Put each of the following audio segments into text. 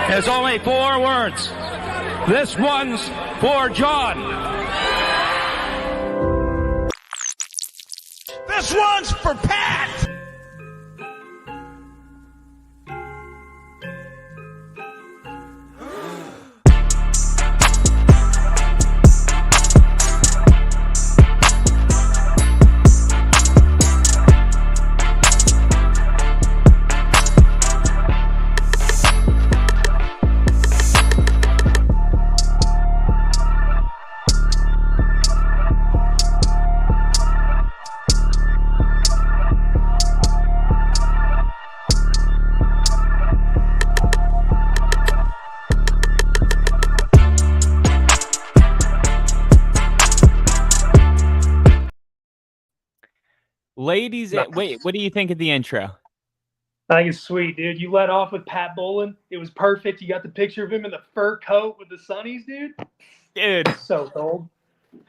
is only 4 words. This one's for John. This one's for Pat. Ladies, wait, what do you think of the intro? I think it's sweet, dude. You let off with Pat Bowlen. It was perfect. You got the picture of him in the fur coat with the sunnies, dude. Dude, so cold.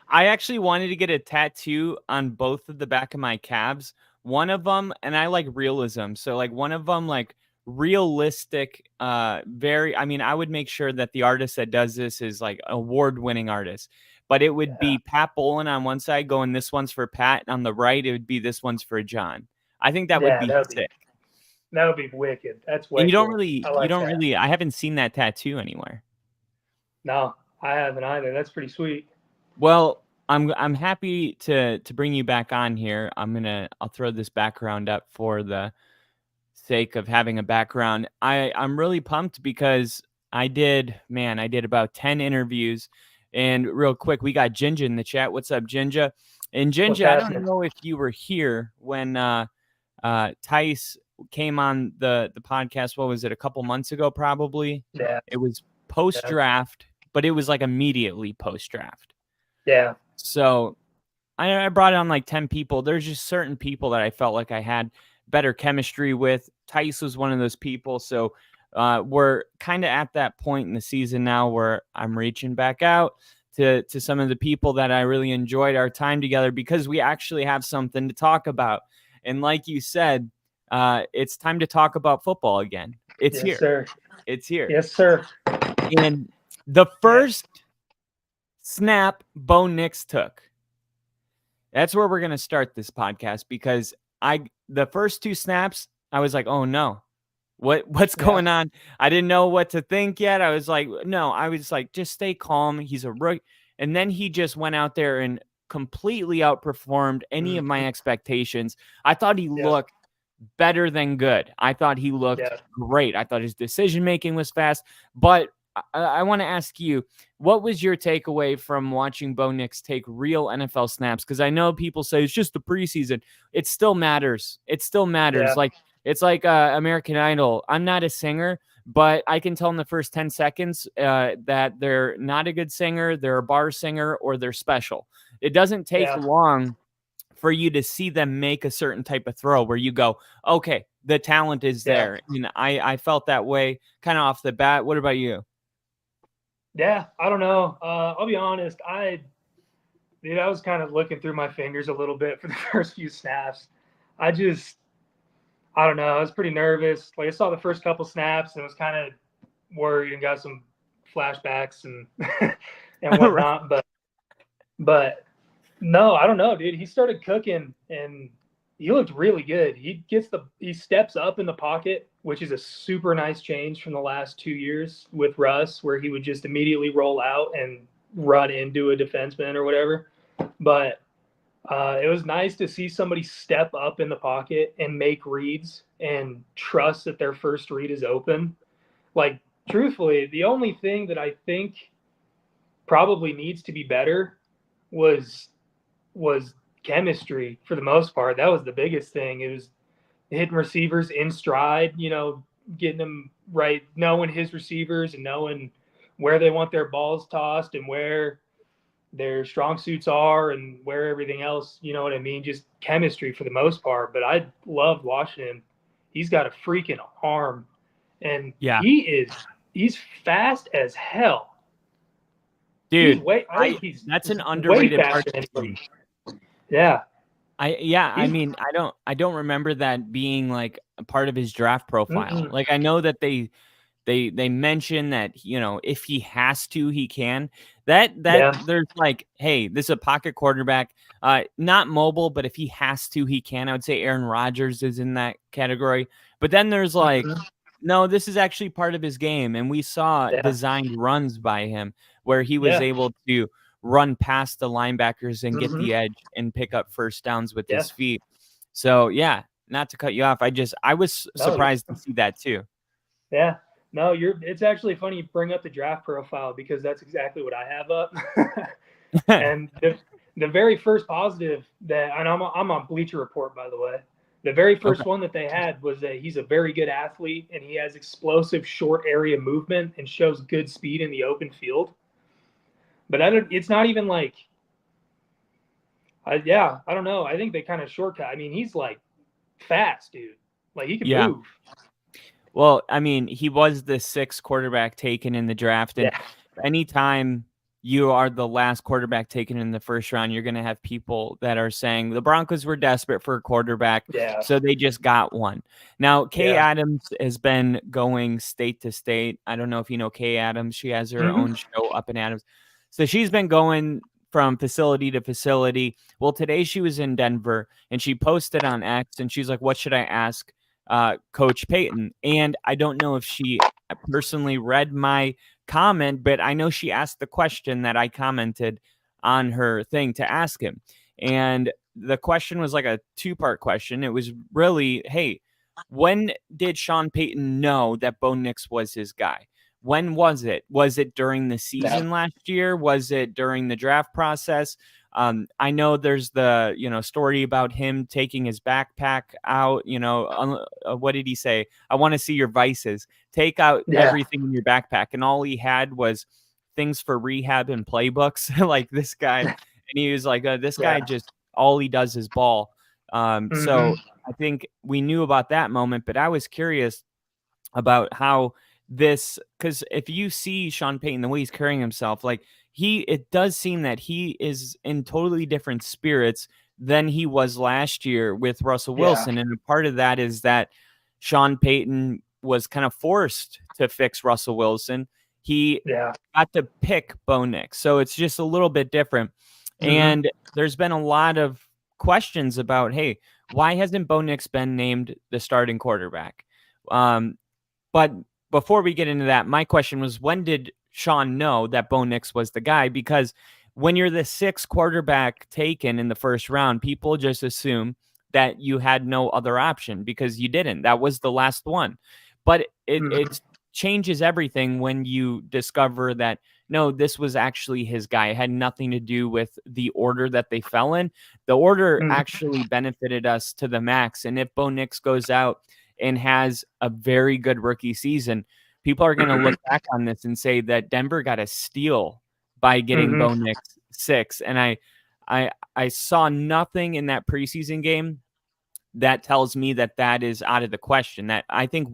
I actually wanted to get a tattoo on both of the back of my calves. One of them, and I like realism. So like one of them, like realistic, I would make sure that the artist that does this is like award-winning artist. But it would be Pat Bowlen on one side going, this one's for Pat. And on the right, it would be this one's for John. I think that would be sick. That would be wicked. That's way and cool. I haven't seen that tattoo anywhere. No, I haven't either. That's pretty sweet. Well, I'm happy to bring you back on here. I'll throw this background up for the sake of having a background. I'm really pumped because I did about 10 interviews. And real quick, we got Ginger in the chat. What's up, Ginger? And Ginger, I don't know if you were here when Tice came on the podcast. What was it, a couple months ago, probably? Yeah. It was post-draft, but it was like immediately post-draft. Yeah. So I brought on like 10 people. There's just certain people that I felt like I had better chemistry with. Tice was one of those people. So we're kind of at that point in the season now where I'm reaching back out to some of the people that I really enjoyed our time together because we actually have something to talk about. And like you said, it's time to talk about football again. It's here. Sir. It's here. Yes, sir. And the first snap Bo Nix took. That's where we're going to start this podcast because the first 2 snaps, I was like, oh no. What's going on? I didn't know what to think yet. I was like, just stay calm. He's a rookie. And then he just went out there and completely outperformed any of my expectations. I thought he looked better than good. I thought he looked great. I thought his decision-making was fast. But I want to ask you, what was your takeaway from watching Bo Nix take real NFL snaps? Because I know people say it's just the preseason. It still matters. It still matters. Yeah. It's like American Idol. I'm not a singer, but I can tell in the first 10 seconds that they're not a good singer, they're a bar singer, or they're special. It doesn't take long for you to see them make a certain type of throw where you go, okay, the talent is there. And I felt that way kind of off the bat. What about you? Yeah, I don't know. I'll be honest. I was kind of looking through my fingers a little bit for the first few snaps. I don't know. I was pretty nervous. Like I saw the first couple snaps and was kind of worried and got some flashbacks and and whatnot. But no, I don't know, dude. He started cooking and he looked really good. He steps up in the pocket, which is a super nice change from the last 2 years with Russ, where he would just immediately roll out and run into a defenseman or whatever. But it was nice to see somebody step up in the pocket and make reads and trust that their first read is open. Like, truthfully, the only thing that I think probably needs to be better was chemistry for the most part. That was the biggest thing. It was hitting receivers in stride, getting them right, knowing his receivers and knowing where they want their balls tossed and where their strong suits are and where everything else, you know what I mean? Just chemistry for the most part. But I loved watching him. He's got a freaking arm. And he's fast as hell. Dude, that's an underrated part of the game. Yeah. I mean, I don't remember that being like a part of his draft profile. Like I know that they They mention that, you know, if he has to, he can. That Yeah. there's like, hey, this is a pocket quarterback, not mobile, but if he has to, he can. I would say Aaron Rodgers is in that category. But then there's like, Mhm. no, this is actually part of his game, and we saw Yeah. designed runs by him where he was Yeah. able to run past the linebackers and get Mhm. the edge and pick up first downs with Yeah. his feet. So yeah, not to cut you off, I was No, surprised to see that too. yeah. No, it's actually funny you bring up the draft profile because that's exactly what I have up. And the very first positive that, and I'm on Bleacher Report, by the way. The very first Okay. one that they had was that he's a very good athlete and he has explosive short area movement and shows good speed in the open field. But it's not even like, I don't know. I think they kind of shortcut. I mean, he's like fast, dude. Like he can Yeah. move. Well, I mean, he was the sixth quarterback taken in the draft, and Yeah. anytime you are the last quarterback taken in the first round, you're going to have people that are saying the Broncos were desperate for a quarterback, Yeah. so they just got one. Now, Kay Yeah. Adams has been going state to state. I don't know if you know Kay Adams. She has her Mhm. own show up in Adams. So she's been going from facility to facility. Well, today she was in Denver, and she posted on X, and she's like, what should I ask Coach Payton? And I don't know if she personally read my comment, but I know she asked the question that I commented on her thing to ask him. And the question was like a two-part question. It was really, hey, when did Sean Payton know that Bo Nix was his guy? When was it? Was it during the season last year? Was it during the draft process? I know there's the, you know, story about him taking his backpack out, you know, what did he say? I want to see your vices. Take out Yeah. everything in your backpack. And all he had was things for rehab and playbooks. Like this guy. And he was like, this guy Yeah. just, all he does is ball. Mhm. So I think we knew about that moment, but I was curious about how this, because if you see Sean Payton, the way he's carrying himself, like it does seem that he is in totally different spirits than he was last year with Russell Yeah. Wilson. And a part of that is that Sean Payton was kind of forced to fix Russell Wilson. He Yeah. got to pick Bo Nix. So it's just a little bit different. Mhm. And there's been a lot of questions about, hey, why hasn't Bo Nix been named the starting quarterback? But before we get into that, my question was, when did Sean know that Bo Nix was the guy? Because when you're the sixth quarterback taken in the first round, people just assume that you had no other option because you didn't. That was the last one. But it changes everything when you discover that, no, this was actually his guy. It had nothing to do with the order that they fell in. The order Mhm. actually benefited us to the max. And if Bo Nix goes out and has a very good rookie season, people are going to look back on this and say that Denver got a steal by getting Bo Nix 6. And I saw nothing in that preseason game that tells me that that is out of the question. That I think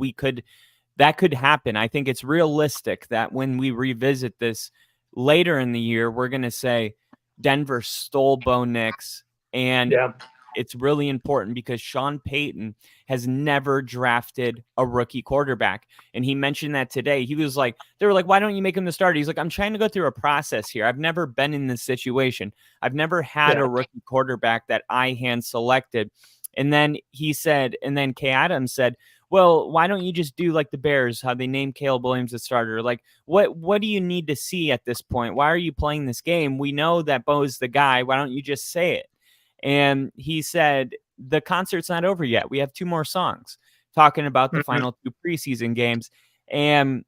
that could happen. I think it's realistic that when we revisit this later in the year, we're going to say Denver stole Bo Nix. And Yeah. it's really important because Sean Payton has never drafted a rookie quarterback. And he mentioned that today. He was like, they were like, why don't you make him the starter? He's like, I'm trying to go through a process here. I've never been in this situation. I've never had a rookie quarterback that I hand selected. And then he said, and then Kay Adams said, well, why don't you just do like the Bears, how they named Caleb Williams the starter? Like, what do you need to see at this point? Why are you playing this game? We know that Bo's the guy. Why don't you just say it? And he said, the concert's not over yet. We have 2 more songs talking about the final 2 preseason games. And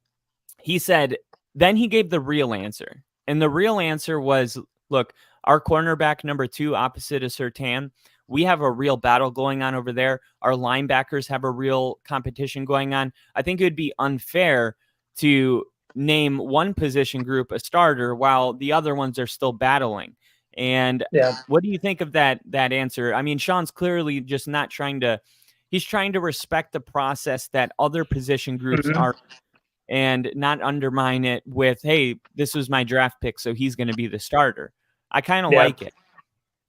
he said, then he gave the real answer. And the real answer was, look, our cornerback number 2 opposite of Surtain, we have a real battle going on over there. Our linebackers have a real competition going on. I think it would be unfair to name one position group a starter while the other ones are still battling. And what do you think of that answer? I mean, Sean's clearly just not trying to, he's trying to respect the process that other position groups are and not undermine it with, hey, this was my draft pick, so he's going to be the starter. I kind of like it.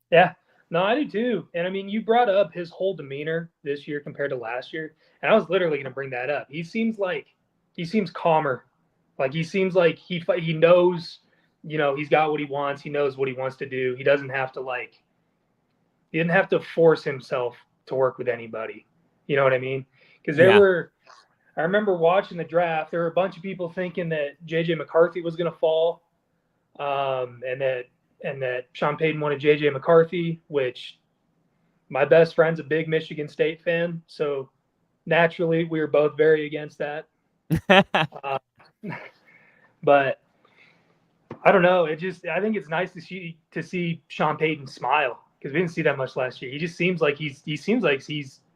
Yeah. No, I do too. And I mean, you brought up his whole demeanor this year compared to last year. And I was literally going to bring that up. He seems like seems calmer. Like he seems like he knows, he's got what he wants. He knows what he wants to do. He didn't have to force himself to work with anybody. You know what I mean? Because I remember watching the draft. There were a bunch of people thinking that JJ McCarthy was going to fall, and that Sean Payton wanted JJ McCarthy, which my best friend's a big Michigan State fan, so naturally we were both very against that. But I don't know. I think it's nice to see Sean Payton smile, because we didn't see that much last year. He just seems like he's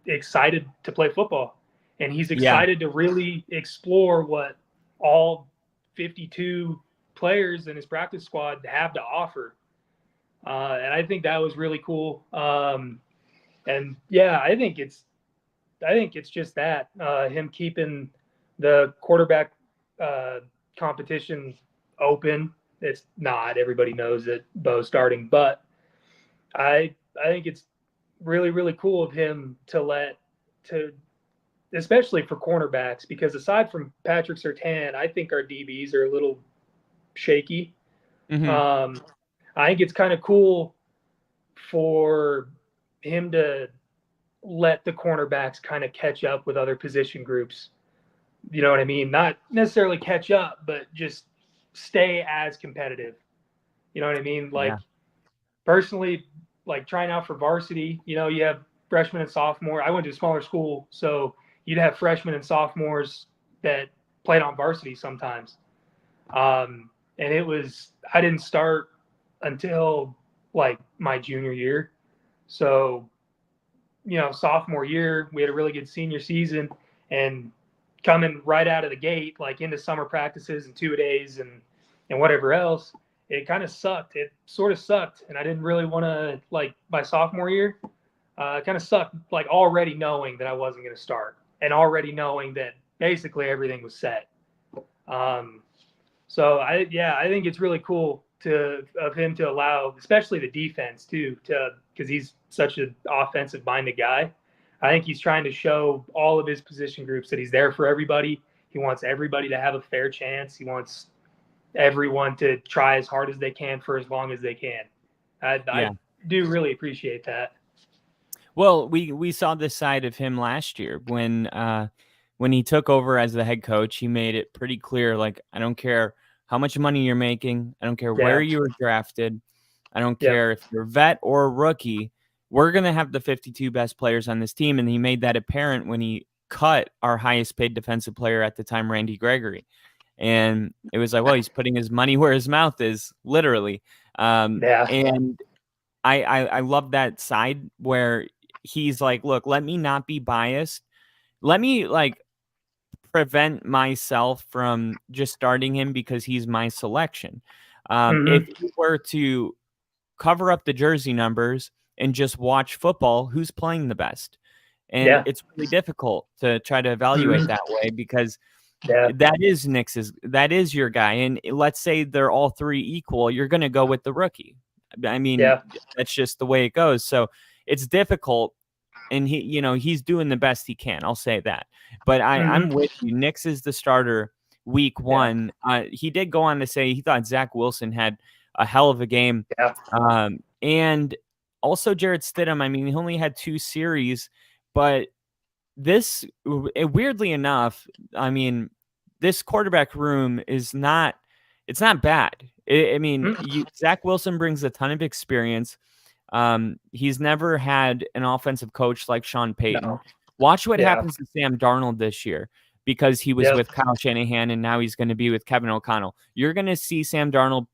excited to play football, and he's excited to really explore what all 52 players in his practice squad have to offer. And I think that was really cool. And yeah, I think it's just that him keeping the quarterback competition open. It's not, everybody knows that Bo's starting, but I think it's really, really cool of him especially for cornerbacks, because aside from Patrick Surtain, I think our DBs are a little shaky. Mm-hmm. I think it's kind of cool for him to let the cornerbacks kind of catch up with other position groups. You know what I mean? Not necessarily catch up, but just stay as competitive. You know what I mean? Like, personally, like trying out for varsity, you have freshmen and sophomore. I went to a smaller school, so you'd have freshmen and sophomores that played on varsity sometimes. And I didn't start until like my junior year. So, sophomore year, we had a really good senior season, and coming right out of the gate, like into summer practices and 2-a-days and whatever else, it kind of sucked. It sort of sucked. And I didn't really want to, like, my sophomore year, it kind of sucked, like already knowing that I wasn't going to start and already knowing that basically everything was set. So I think it's really cool of him to allow, especially the defense too, because he's such an offensive minded guy. I think he's trying to show all of his position groups that he's there for everybody. He wants everybody to have a fair chance. He wants everyone to try as hard as they can for as long as they can. I do really appreciate that. Well, we saw this side of him last year when he took over as the head coach. He made it pretty clear, like, I don't care how much money you're making. I don't care where you were drafted. I don't care if you're a vet or a rookie. We're going to have the 52 best players on this team. And he made that apparent when he cut our highest paid defensive player at the time, Randy Gregory. And it was like, well, he's putting his money where his mouth is, literally. And I love that side where he's like, look, let me not be biased. Let me prevent myself from just starting him because he's my selection. If you were to cover up the jersey numbers and just watch football, who's playing the best? And it's really difficult to try to evaluate that way, because that is that is your guy. And let's say they're all three equal, you're going to go with the rookie. I mean, that's just the way it goes. So it's difficult. And he's doing the best he can. I'll say that. But I'm with you. Nix is the starter week one. He did go on to say he thought Zach Wilson had a hell of a game. And also Jarrett Stidham. I mean, he only had 2 series, but weirdly enough, I mean, this quarterback room it's not bad. Zach Wilson brings a ton of experience. He's never had an offensive coach like Sean Payton. No. Watch what happens to Sam Darnold this year, because he was with Kyle Shanahan and now he's going to be with Kevin O'Connell. You're going to see Sam Darnold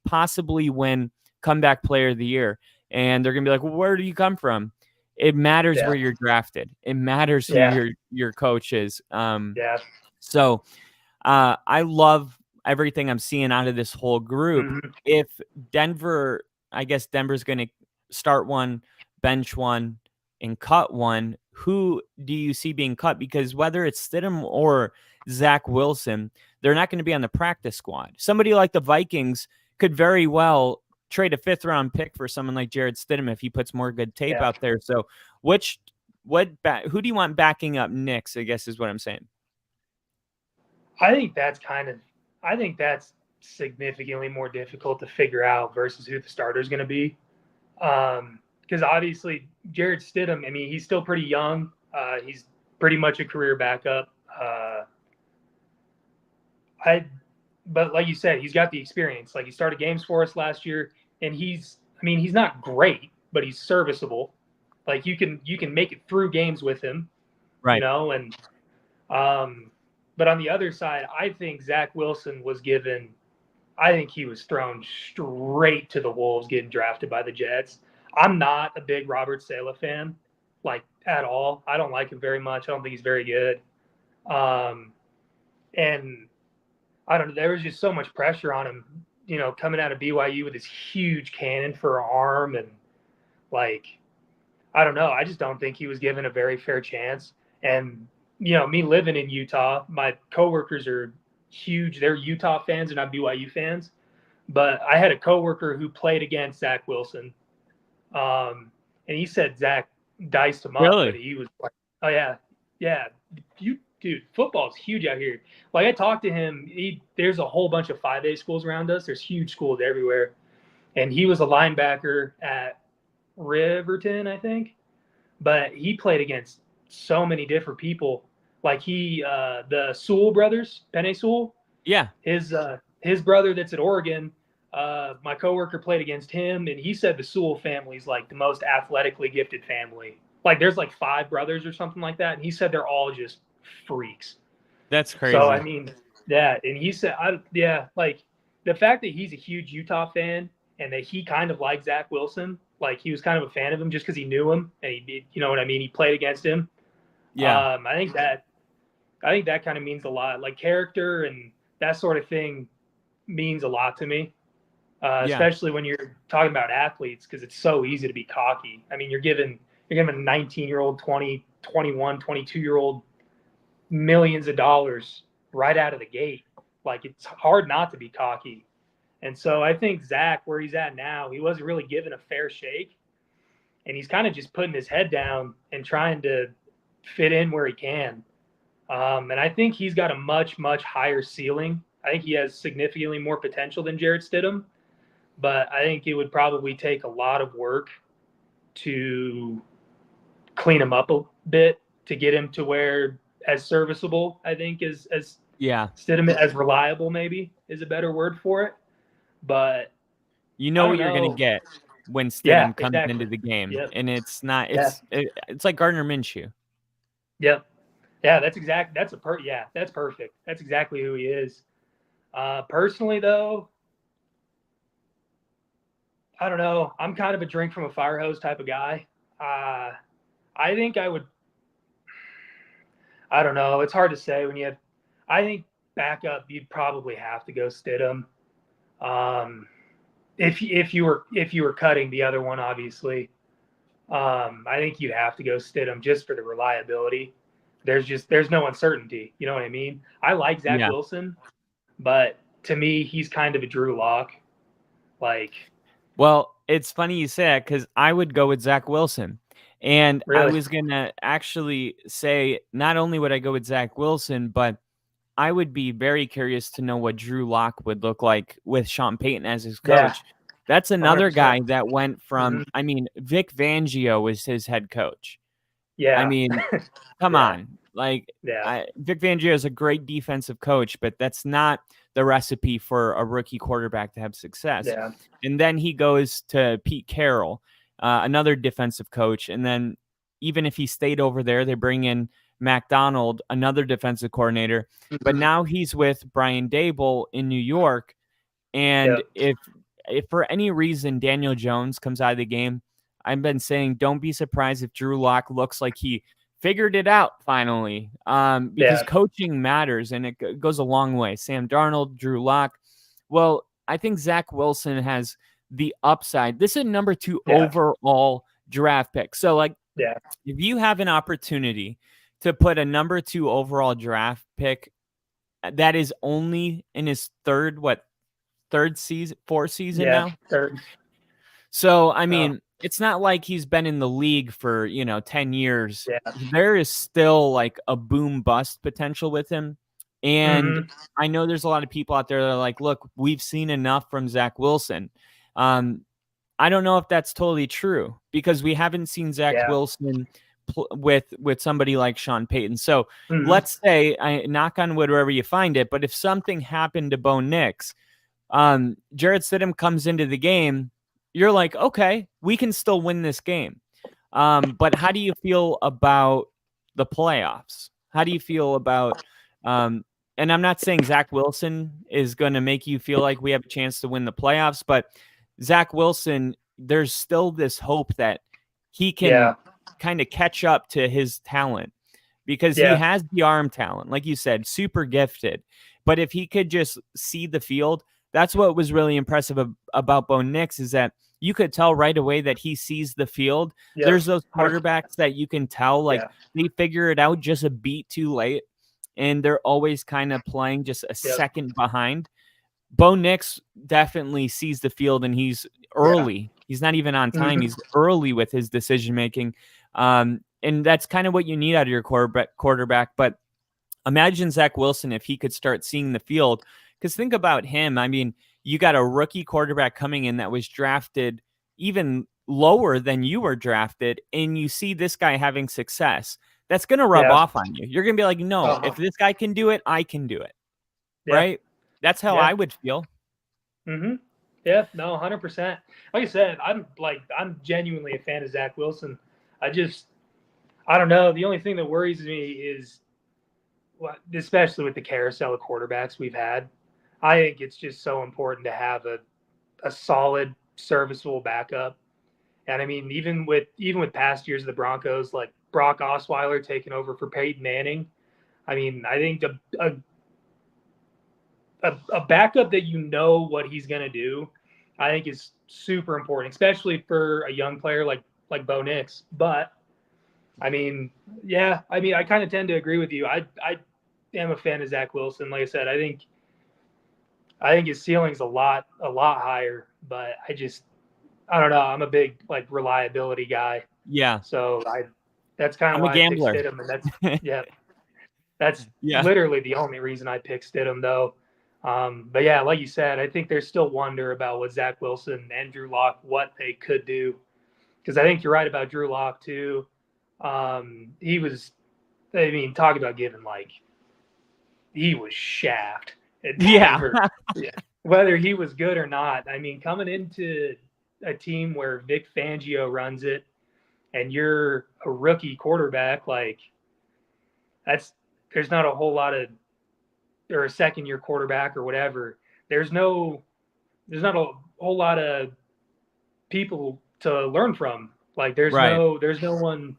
possibly win comeback player of the year. And they're going to be like, well, where do you come from? It matters where you're drafted. It matters who your coach is. So I love everything I'm seeing out of this whole group. If Denver's going to start one, bench one, and cut one, who do you see being cut? Because whether it's Stidham or Zach Wilson, they're not going to be on the practice squad. Somebody like the Vikings could very well trade a 5th-round pick for someone like Jarrett Stidham if he puts more good tape out there. So who do you want backing up Nix, I guess is what I'm saying. I think that's significantly more difficult to figure out versus who the starter is going to be. Because obviously Jared Stidham, I mean, he's still pretty young. He's pretty much a career backup. But like you said, he's got the experience. Like he started games for us last year, and he's not great, but he's serviceable. Like you can make it through games with him, Right. And but on the other side, I think Zach Wilson was given. I think he was thrown straight to the wolves getting drafted by the Jets. I'm not a big Robert Saleh fan, like at all. I don't like him very much. I don't think he's very good. And I don't know. There was just so much pressure on him, coming out of BYU with this huge cannon for an arm. And like, I don't know. I just don't think he was given a very fair chance. And, me living in Utah, my coworkers are huge. They're Utah fans and not BYU fans. But I had a coworker who played against Zach Wilson. And he said Zach diced him up. Really? But he was like, oh, yeah. Yeah. Dude, football's huge out here. Like I talked to him, there's a whole bunch of 5A schools around us. There's huge schools everywhere. And he was a linebacker at Riverton, I think. But he played against so many different people. Like the Sewell brothers, Penei Sewell. Yeah. His brother that's at Oregon, my coworker played against him, and he said the Sewell family is like the most athletically gifted family. Like there's like 5 brothers or something like that. And he said they're all just freaks. That's crazy. So I mean, yeah, and he said, like the fact that he's a huge Utah fan and that he kind of liked Zach Wilson, like he was kind of a fan of him just because he knew him and you know what I mean. He played against him. Yeah, I think that kind of means a lot. Like character and that sort of thing means a lot to me, especially when you're talking about athletes because it's so easy to be cocky. I mean, you're giving a 19-year-old, 20, 21, 22-year-old millions of dollars right out of the gate. Like it's hard not to be cocky. And so I think Zach, where he's at now, he wasn't really given a fair shake. And he's kind of just putting his head down and trying to fit in where he can. And I think he's got a much, much higher ceiling. I think he has significantly more potential than Jared Stidham. But I think it would probably take a lot of work to clean him up a bit to get him to where as serviceable, I think, as Stidham, as reliable maybe is a better word for it. But you know what you're going to get when Stidham comes into the game. Yep. And it's not, it's like Gardner Minshew. Yep. Yeah, that's perfect. That's exactly who he is. Personally though, I don't know. I'm kind of a drink from a fire hose type of guy. I think I would, I don't know. It's hard to say I think backup, you'd probably have to go Stidham. If you were cutting the other one, obviously, I think you'd have to go Stidham just for the reliability. There's no uncertainty. You know what I mean? I like Zach Wilson, but to me, he's kind of a Drew Lock. Well, it's funny you say that because I would go with Zach Wilson. And really? I was going to actually say not only would I go with Zach Wilson, but I would be very curious to know what Drew Lock would look like with Sean Payton as his coach. Yeah. That's another 100%. Guy that went from, I mean, Vic Fangio was his head coach. Yeah. I mean, come on. Like, Vic Fangio is a great defensive coach, but that's not the recipe for a rookie quarterback to have success. Yeah. And then he goes to Pete Carroll, another defensive coach. And then even if he stayed over there, they bring in McDonald, another defensive coordinator. Mm-hmm. But now he's with Brian Daboll in New York. And if for any reason Daniel Jones comes out of the game, I've been saying don't be surprised if Drew Lock looks like he figured it out finally, because coaching matters and it goes a long way. Sam Darnold, Drew Lock. Well, I think Zach Wilson has the upside. This is a number 2 overall draft pick. So, like, if you have an opportunity to put a number 2 overall draft pick that is only in his fourth season now. Third. So, I mean, it's not like he's been in the league for, 10 years. Yeah. There is still like a boom bust potential with him. And Mhm. I know there's a lot of people out there that are like, look, we've seen enough from Zach Wilson. I don't know if that's totally true because we haven't seen Zach Yeah. Wilson with somebody like Sean Payton. So Mhm. let's say, I knock on wood wherever you find it, but if something happened to Bo Nix, Jarrett Stidham comes into the game, you're like, okay, we can still win this game. But how do you feel about the playoffs? How do you feel about, and I'm not saying Zach Wilson is going to make you feel like we have a chance to win the playoffs, but Zach Wilson, there's still this hope that he Yeah. can kind of catch up to his talent because he Yeah. has the arm talent, like you said, super gifted. But if he could just see the field, that's what was really impressive about Bo Nix is that you could tell right away that he sees the field. Yep. There's those quarterbacks that you can tell like Yeah. they figure it out just a beat too late, and they're always kind of playing just a Yep. second behind. Bo Nix definitely sees the field and he's early. He's not even on time. Mhm. He's early with his decision making. And that's kind of what you need out of your quarterback. But imagine Zach Wilson if he could start seeing the field. Because think about him. I mean, you got a rookie quarterback coming in that was drafted even lower than you were drafted, and you see this guy having success. That's going to rub Yeah. off on you. You're going to be like, no, Uh-huh. if this guy can do it, I can do it. Yeah. Right? That's how Yeah. I would feel. Mhm. Yeah. No, 100%. Like I said, I'm genuinely a fan of Zach Wilson. I don't know. The only thing that worries me is, especially with the carousel of quarterbacks we've had, I think it's just so important to have a solid, serviceable backup. And I mean, even with past years of the Broncos, like Brock Osweiler taking over for Peyton Manning, I mean, I think a backup that you know what he's going to do, I think is super important, especially for a young player like Bo Nix. But I mean, yeah, I mean, I kind of tend to agree with you. I am a fan of Zach Wilson. Like I said, I think his ceiling's a lot higher. But I don't know. I'm a big like reliability guy, Yeah. so that's kind of I'm a why I picked gambler. Stidham, and that's Yeah. literally the only reason I picked Stidham, though. But yeah, like you said, I think there's still wonder about what Zach Wilson and Drew Lock what they could do, because I think you're right about Drew Lock too. He was, I mean, talk about giving he was shaft at Yeah. Denver. Yeah. Whether he was good or not, I mean, coming into a team where Vic Fangio runs it and you're a rookie quarterback, like there's not a whole lot of, or a second year quarterback or whatever. There's not a whole lot of people to learn from. Like there's Right. no one.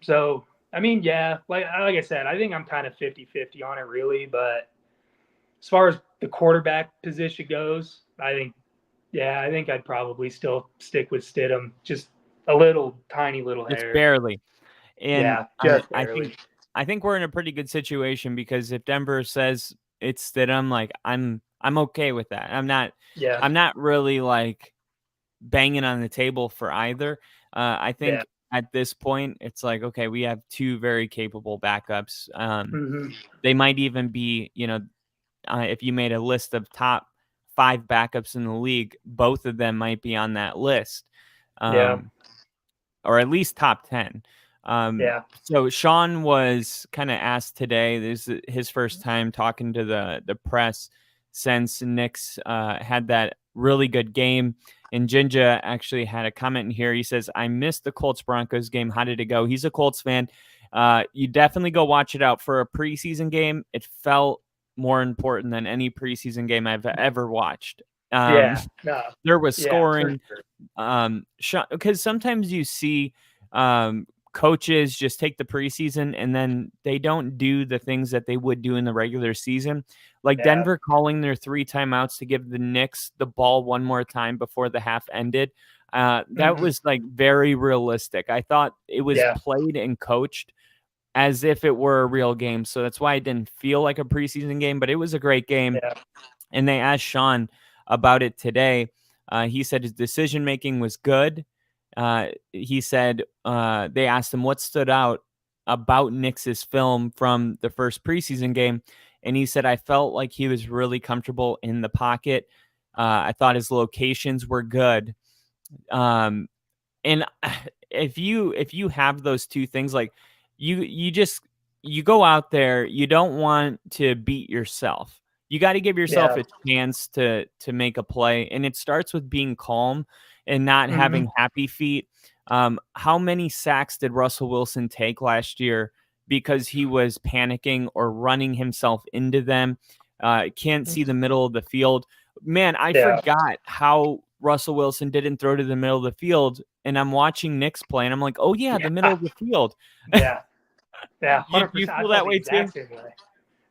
So I mean, yeah, like I said, I think I'm kind of 50-50 on it really, but as far as the quarterback position goes, I think I'd probably still stick with Stidham, just a little tiny little Just hair. barely. And Yeah, just I barely. think we're in a pretty good situation because if Denver says it's Stidham, like I'm okay with that. Yeah, I'm not really like banging on the table for either. I yeah. think at this point it's like, okay, we have two very capable backups. Hmm. They might even be, if you made a list of top 5 backups in the league, both of them might be on that list. Yeah, Or at least top 10. yeah. So Sean was kind of asked today, this is his first time talking to the press since Nix had that really good game. And Jinja actually had a comment in here. He says, I missed the Colts-Broncos game. How did it go? He's a Colts fan. You definitely go watch it out for a preseason game. It felt more important than any preseason game I've ever watched. Yeah, no, There was yeah, for scoring. sure. Because sometimes you see coaches just take the preseason and then they don't do the things that they would do in the regular season. Like Yeah. Denver calling their 3 timeouts to give the Knicks the ball one more time before the half ended. That Mhm. was like very realistic. I thought it was Yeah. played and coached as if it were a real game. So that's why it didn't feel like a preseason game, but it was a great game. Yeah. And they asked Sean about it today. He said his decision making was good. He said they asked him what stood out about Nix's film from the first preseason game, And he said, I felt like he was really comfortable in the pocket. I thought his locations were good. And if you have those two things, like you go out there, you don't want to beat yourself. You got to give yourself a chance to make a play, and it starts with being calm and not having happy feet. How many sacks did Russell Wilson take last year because he was panicking or running himself into them? Can't see the middle of the field. Man, I forgot how Russell Wilson didn't throw to the middle of the field, and I'm watching Nix play, and I'm like, oh yeah, the middle of the field. Yeah, 100%. You feel that way too? Same way.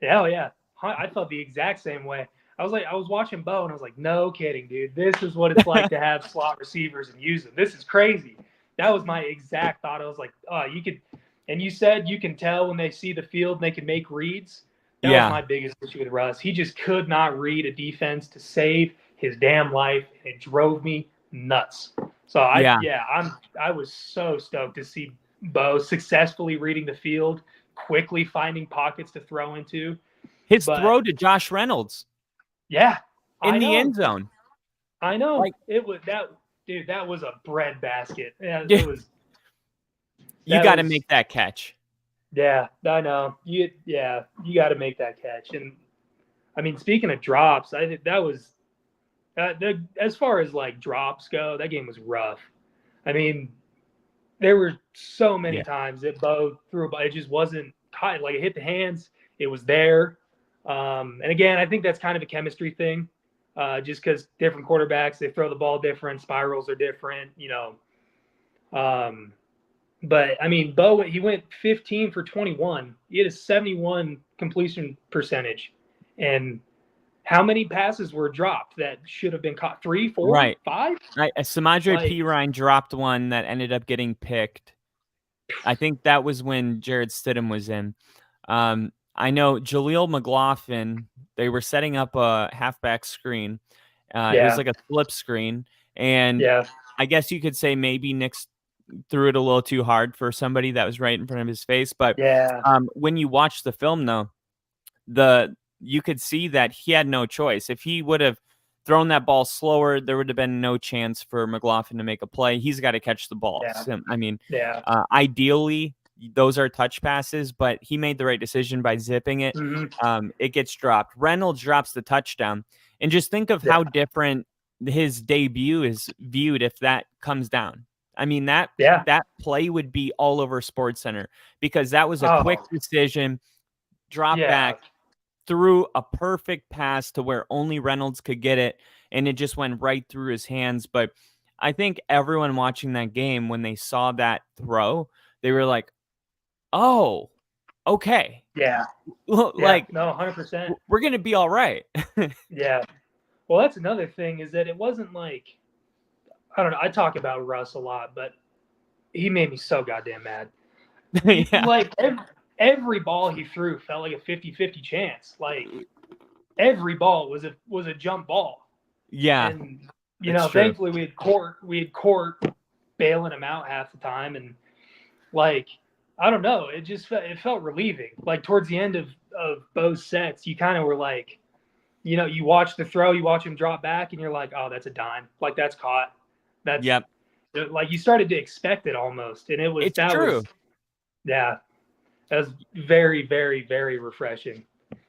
Yeah, yeah. I felt the exact same way. I was watching Bo, and I was like, no kidding, dude. This is what it's like to have slot receivers and use them. This is crazy. That was my exact thought. I was like, oh, you could, and you said you can tell when they see the field and they can make reads. That was my biggest issue with Russ. He just could not read a defense to save his damn life, and it drove me nuts. So I was so stoked to see Bo successfully reading the field, quickly finding pockets to throw into. His throw to Josh Reynolds. Yeah. In the end zone. I know. Like, it was that, dude, that was a bread basket. Yeah, it was. You got to make that catch. Yeah, I know. You got to make that catch. And I mean, speaking of drops, I think that was as far as like drops go, that game was rough. I mean, there were so many times that Bo threw, but it just wasn't caught. Like, it hit the hands. It was there. And again, I think that's kind of a chemistry thing, just because different quarterbacks, they throw the ball different, spirals are different, you know. But I mean, Bo, he went 15 for 21. He had a 71 completion percentage. And how many passes were dropped that should have been caught? 3, 4, 5? Right. Samadre Perine dropped one that ended up getting picked. I think that was when Jared Stidham was in. I know Jaleel McLaughlin, they were setting up a halfback screen. It was like a flip screen. And I guess you could say maybe Nix threw it a little too hard for somebody that was right in front of his face. But when you watch the film, though, you could see that he had no choice. If he would have thrown that ball slower, there would have been no chance for McLaughlin to make a play. He's got to catch the ball. I mean, ideally, those are touch passes, but he made the right decision by zipping it. It gets dropped. Reynolds drops the touchdown. And just think of how different his debut is viewed if that comes down. I mean, that play would be all over SportsCenter, because that was a quick decision, drop back, threw a perfect pass to where only Reynolds could get it, and it just went right through his hands. But I think everyone watching that game, when they saw that throw, they were like, oh, okay. Yeah. Like, no, 100%. We're going to be all right. Yeah. Well, that's another thing, is that it wasn't like, I don't know, I talk about Russ a lot, but he made me so goddamn mad. Like, every ball he threw felt like a 50-50 chance. Like, every ball was a jump ball. Yeah. And, you know, thankfully we had Court bailing him out half the time. And, like, I don't know, it felt relieving. Like, towards the end of Bo's sets, you kind of were like, you know, you watch the throw, you watch him drop back, and you're like, oh, that's a dime. Like, that's caught. That's like, you started to expect it almost. And it's true. That was very, very, very refreshing.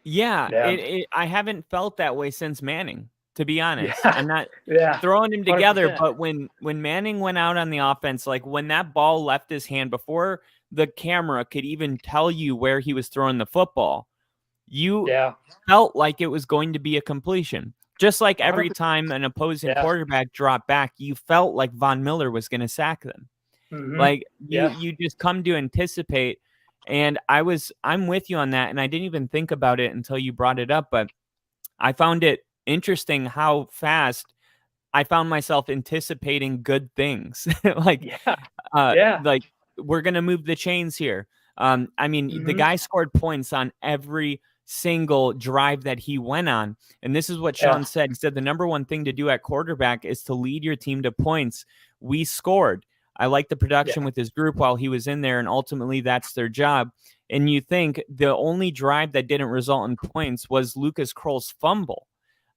I haven't felt that way since Manning, to be honest. I'm not throwing him together, 100%. But when Manning went out on the offense, like, when that ball left his hand, before the camera could even tell you where he was throwing the football, you felt like it was going to be a completion. Just like every time an opposing quarterback dropped back, you felt like Von Miller was going to sack them. Like, you just come to anticipate. And I'm with you on that. And I didn't even think about it until you brought it up, but I found it interesting how fast I found myself anticipating good things. Like, like, we're going to move the chains here. I mean, the guy scored points on every single drive that he went on. And this is what Sean said. He said the number one thing to do at quarterback is to lead your team to points. We scored. I like the production with his group while he was in there, and ultimately that's their job. And you think the only drive that didn't result in points was Lucas Kroll's fumble.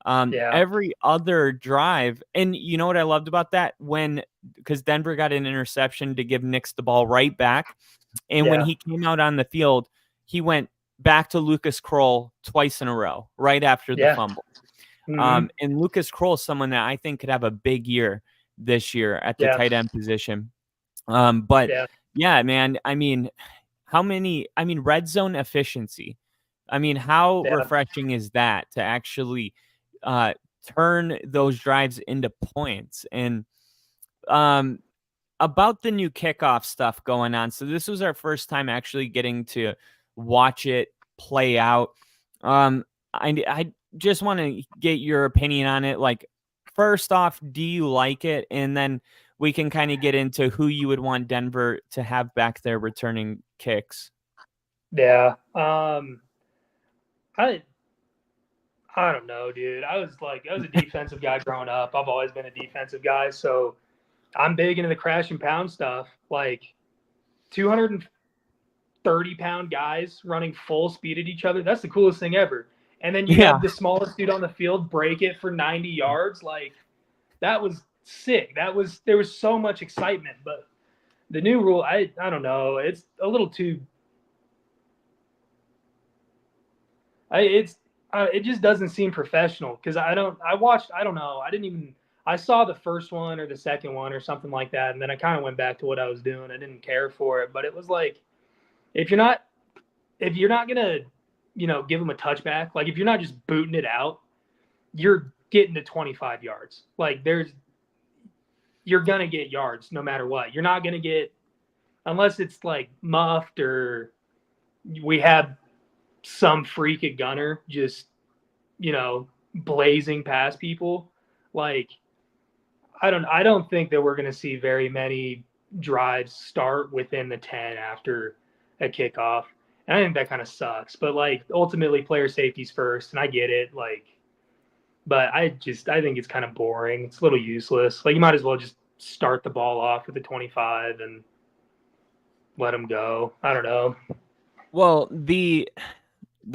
Every other drive, and you know what I loved about that? Because Denver got an interception to give Nix the ball right back, and when he came out on the field, he went back to Lucas Kroll twice in a row, right after the fumble. And Lucas Kroll is someone that I think could have a big year this year at the tight end position. But man, I mean, red zone efficiency. I mean, how refreshing is that to actually turn those drives into points? And about the new kickoff stuff going on. So this was our first time actually getting to watch it play out. I just want to get your opinion on it. Like, first off, do you like it? And then we can kind of get into who you would want Denver to have back there returning kicks. Yeah. I don't know, dude. I was a defensive guy growing up. I've always been a defensive guy, so I'm big into the crash and pound stuff. Like 230-pound guys running full speed at each other. That's the coolest thing ever. And then you have the smallest dude on the field break it for 90 yards. Like, that was sick. There was so much excitement. But the new rule, I don't know. It's a little too. It just doesn't seem professional because I don't know. I saw the first one or the second one or something like that, and then I kind of went back to what I was doing. I didn't care for it, but it was like, if you're not gonna, give them a touchback, like if you're not just booting it out, you're getting to 25 yards. Like you're gonna get yards no matter what. You're not gonna get, unless it's like muffed or we have some freak at gunner just, blazing past people. Like, I don't think that we're going to see very many drives start within the 10 after a kickoff. And I think that kind of sucks, but like ultimately player safety's first, and I get it. Like, but I think it's kind of boring. It's a little useless. Like, you might as well just start the ball off with the 25 and let them go. I don't know. Well, the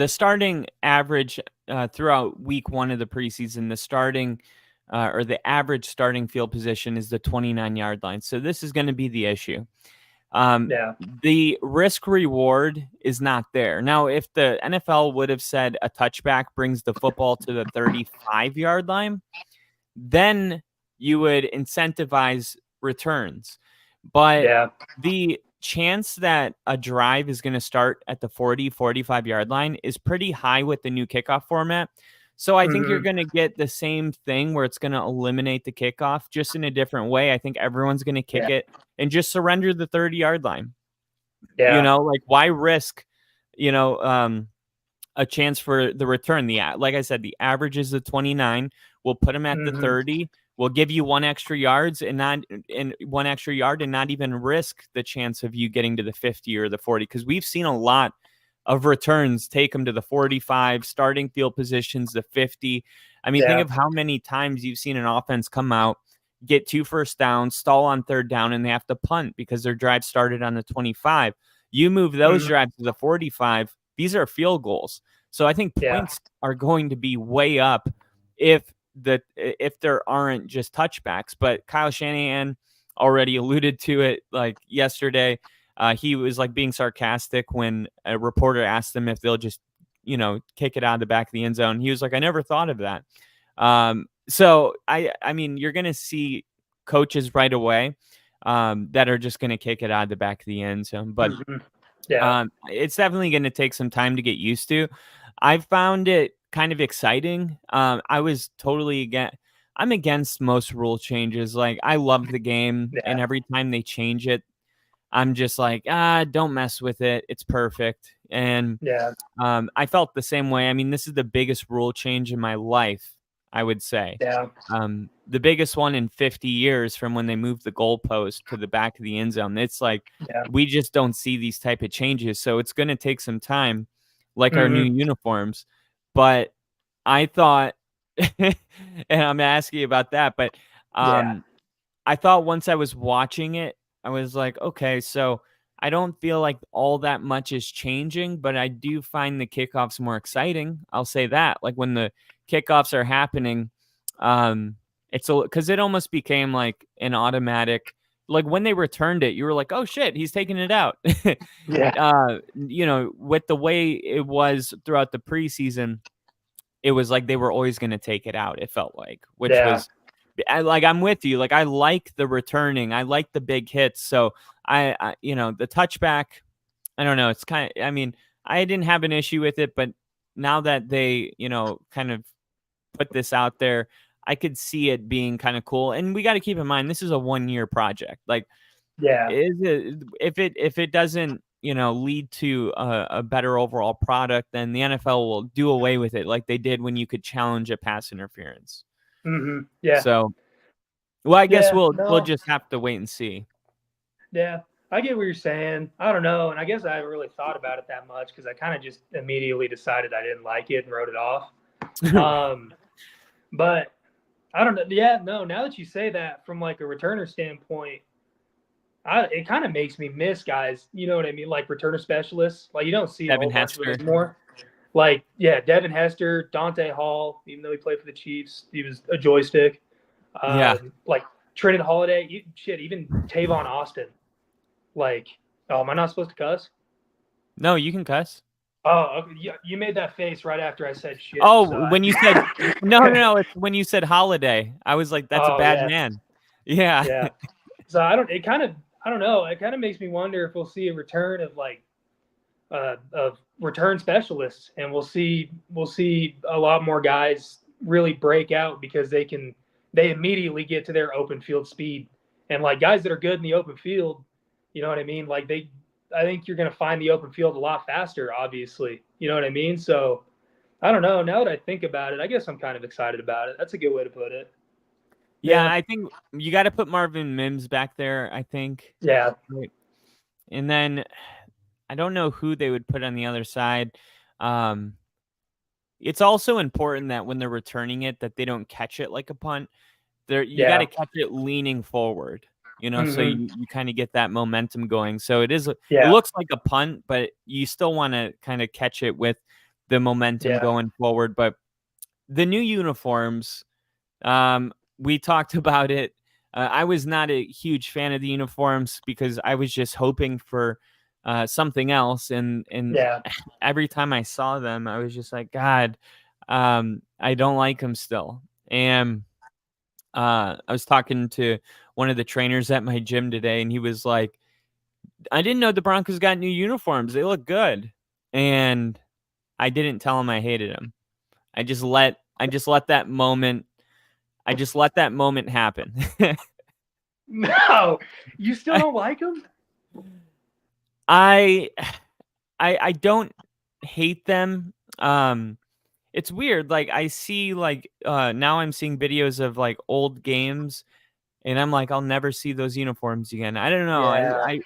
starting average throughout week 1 of the preseason, the starting or the average starting field position is the 29-yard line. So this is going to be the issue. The risk reward is not there. Now, if the NFL would have said a touchback brings the football to the 35-yard line, then you would incentivize returns. But the chance that a drive is going to start at the 45-yard line is pretty high with the new kickoff format. So I think you're going to get the same thing where it's going to eliminate the kickoff just in a different way. I think everyone's going to kick it and just surrender the 30-yard line. Like, why risk, a chance for the return? Like I said, the average is the 29. We'll put them at the 30. We'll give you one extra yard and not even risk the chance of you getting to the 50 or the 40, because we've seen a lot of returns take them to the 45, starting field positions, the 50. I mean, think of how many times you've seen an offense come out, get 2 first downs, stall on 3rd down, and they have to punt because their drive started on the 25. You move those drives to the 45, these are field goals. So I think points are going to be way up if there aren't just touchbacks. But Kyle Shanahan already alluded to it like yesterday. He was like being sarcastic when a reporter asked him if they'll just, kick it out of the back of the end zone. He was like, I never thought of that. So I mean, you're going to see coaches right away that are just going to kick it out of the back of the end zone. But it's definitely going to take some time to get used to. I found it kind of exciting. I was totally I'm against most rule changes. Like, I love the game, and every time they change it, I'm just like, don't mess with it. It's perfect. And I felt the same way. I mean, this is the biggest rule change in my life, I would say. The biggest one in 50 years from when they moved the goalpost to the back of the end zone. It's like, we just don't see these type of changes. So it's going to take some time, like our new uniforms. But I thought, and I'm asking you about that, but I thought once I was watching it, I was like, okay, so I don't feel like all that much is changing, but I do find the kickoffs more exciting. I'll say that. Like when the kickoffs are happening, it's because it almost became like an automatic. Like when they returned it, you were like, oh shit, he's taking it out. Yeah. With the way it was throughout the preseason, it was like they were always going to take it out. It felt like, which Yeah. was I'm with you. Like I like the returning. I like the big hits. So the touchback, I don't know. It's kind of, I mean, I didn't have an issue with it, but now that they, kind of put this out there, I could see it being kind of cool. And we got to keep in mind, this is a 1-year project. Like, Yeah. if it doesn't, lead to a better overall product, then the NFL will do away with it, like they did when you could challenge a pass interference. Yeah. So, well, I guess Yeah. we'll No. just have to wait and see. Yeah. I get what you're saying. I don't know, and I guess I haven't really thought about it that much because I kind of just immediately decided I didn't like it and wrote it off. But I don't know. Yeah, no. Now that you say that, from like a returner standpoint, it kind of makes me miss guys. You know what I mean? Like returner specialists. Like you don't see a Devin whole bunch of Hester. it anymore. Like Devin Hester, Dante Hall. Even though he played for the Chiefs, he was a joystick. Yeah. Like Trenton Holiday. Even Tavon Austin. Like, oh, am I not supposed to cuss? No, you can cuss. Oh, okay. You made that face right after I said shit. Oh, so when you said no, it's when you said Holiday. I was like, that's a bad man. Yeah. Yeah. So I don't know. It kind of makes me wonder if we'll see a return of like of return specialists, and we'll see a lot more guys really break out because they immediately get to their open field speed, and like guys that are good in the open field, you know what I mean? Like I think you're going to find the open field a lot faster, obviously. You know what I mean? So I don't know. Now that I think about it, I guess I'm kind of excited about it. That's a good way to put it. Yeah, I think you got to put Marvin Mims back there, I think. Yeah. And then I don't know who they would put on the other side. It's also important that when they're returning it, that they don't catch it like a punt. You got to catch it leaning forward, so you kind of get that momentum going. So it looks like a punt, but you still want to kind of catch it with the momentum going forward. But the new uniforms, we talked about it. I was not a huge fan of the uniforms because I was just hoping for something else. And every time I saw them, I was just like, God, I don't like them still. And I was talking to one of the trainers at my gym today, and he was like, I didn't know the Broncos got new uniforms. They look good. And I didn't tell him I hated him. I just let that moment happen. No, you still don't like them? I don't hate them. It's weird. Like I see now I'm seeing videos of like old games, and I'm like, I'll never see those uniforms again. I don't know. Yeah.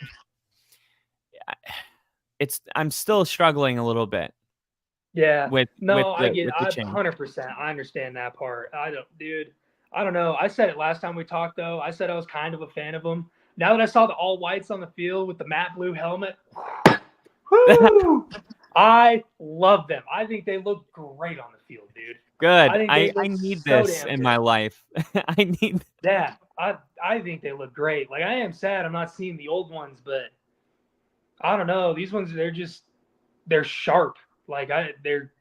I'm still struggling a little bit. Yeah. I get 100%. I understand that part. I don't know. I said it last time we talked though. I said I was kind of a fan of them. Now that I saw the all whites on the field with the matte blue helmet, whoo, I love them. I think they look great on the field, dude. Good. I need this in my life. I need. Yeah, I think they look great. Like I am sad I'm not seeing the old ones, but I don't know. These ones they're sharp. Like they're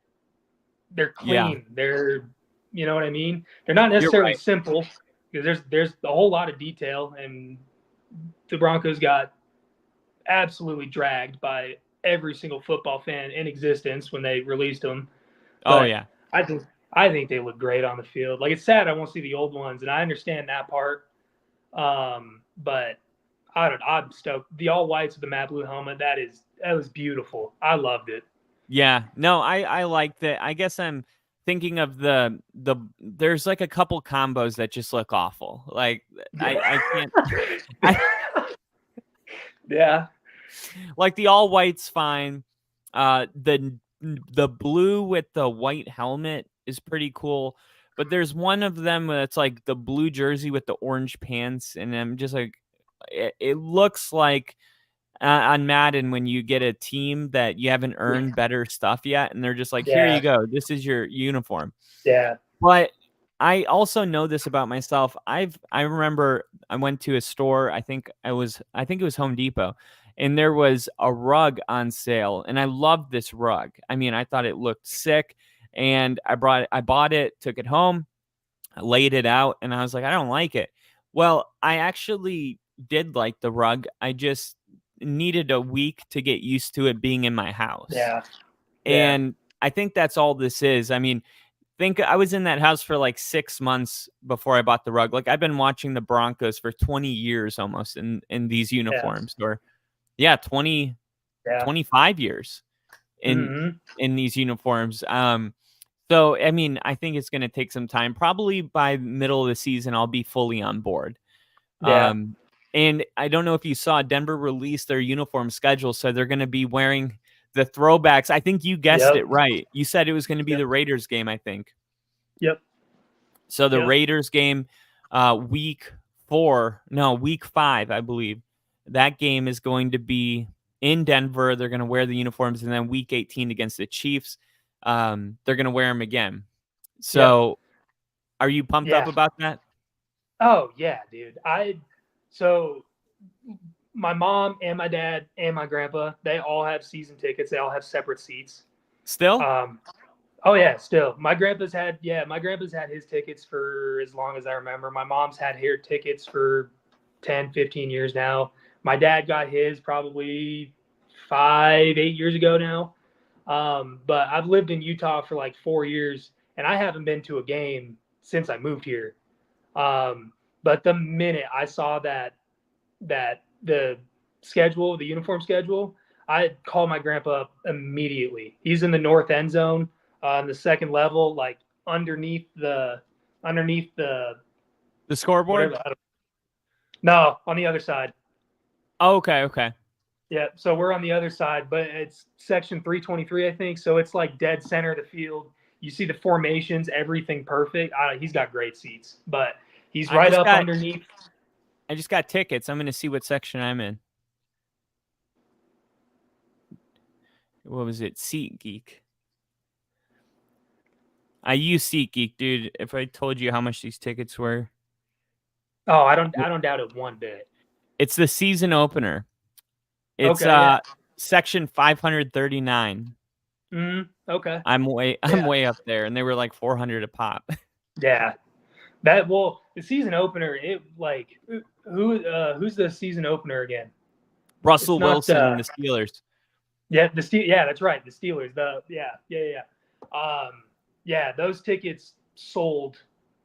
clean. Yeah. They're, you know what I mean? They're not necessarily simple because there's a whole lot of detail, and the Broncos got absolutely dragged by every single football fan in existence when they released them. But yeah. I think they look great on the field. Like it's sad I won't see the old ones, and I understand that part. But I'm stoked. The all whites with the matte blue helmet, that was beautiful. I loved it. Yeah. No, I liked it. I guess I'm thinking of there's like a couple combos that just look awful. Like I can't. Yeah. Like the all white's fine. The blue with the white helmet is pretty cool. But there's one of them that's like the blue jersey with the orange pants, and I'm just like, it looks like on Madden when you get a team that you haven't earned better stuff yet, and they're just like, here you go, this is your uniform. Yeah. But I also know this about myself. I remember I went to a store. I think it was Home Depot, and there was a rug on sale, and I loved this rug. I mean, I thought it looked sick, and I bought it, took it home, laid it out, and I was like, I don't like it. Well, I actually did like the rug. I just needed a week to get used to it being in my house. Yeah. And I think that's all this is. I mean, I was in that house for like 6 months before I bought the rug. Like I've been watching the Broncos for 20 years almost in these uniforms, or 20, 25 years in these uniforms. So, I mean, I think it's going to take some time. Probably by middle of the season, I'll be fully on board. Yeah. And I don't know if you saw Denver release their uniform schedule. So they're going to be wearing the throwbacks. I think you guessed it right. You said it was going to be the Raiders game, I think. Yep. So the Raiders game, week 5, I believe. That game is going to be in Denver. They're going to wear the uniforms. And then week 18 against the Chiefs, they're going to wear them again. So are you pumped up about that? Oh, yeah, dude. So my mom and my dad and my grandpa, they all have season tickets. They all have separate seats. Still? Oh yeah, still. My grandpa's had his tickets for as long as I remember. My mom's had her tickets for 10, 15 years now. My dad got his probably 5, 8 years ago now. But I've lived in Utah for like 4 years, and I haven't been to a game since I moved here. But the minute I saw that the uniform schedule, I called my grandpa up immediately. He's in the north end zone, on the second level, like underneath the scoreboard. No, on the other side. Oh, okay. Yeah, so we're on the other side, but it's section 323, I think. So it's like dead center of the field. You see the formations, everything perfect. He's got great seats, but he's right up underneath. I just got tickets. I'm going to see what section I'm in. What was it? SeatGeek. I use SeatGeek, dude. If I told you how much these tickets were. Oh, I don't doubt it one bit. It's the season opener. It's section 539. Okay. I'm way up there, and they were like 400 a pop. Yeah. The season opener, who's the season opener again? Russell Wilson and the Steelers. Yeah, that's right. The Steelers. Those tickets sold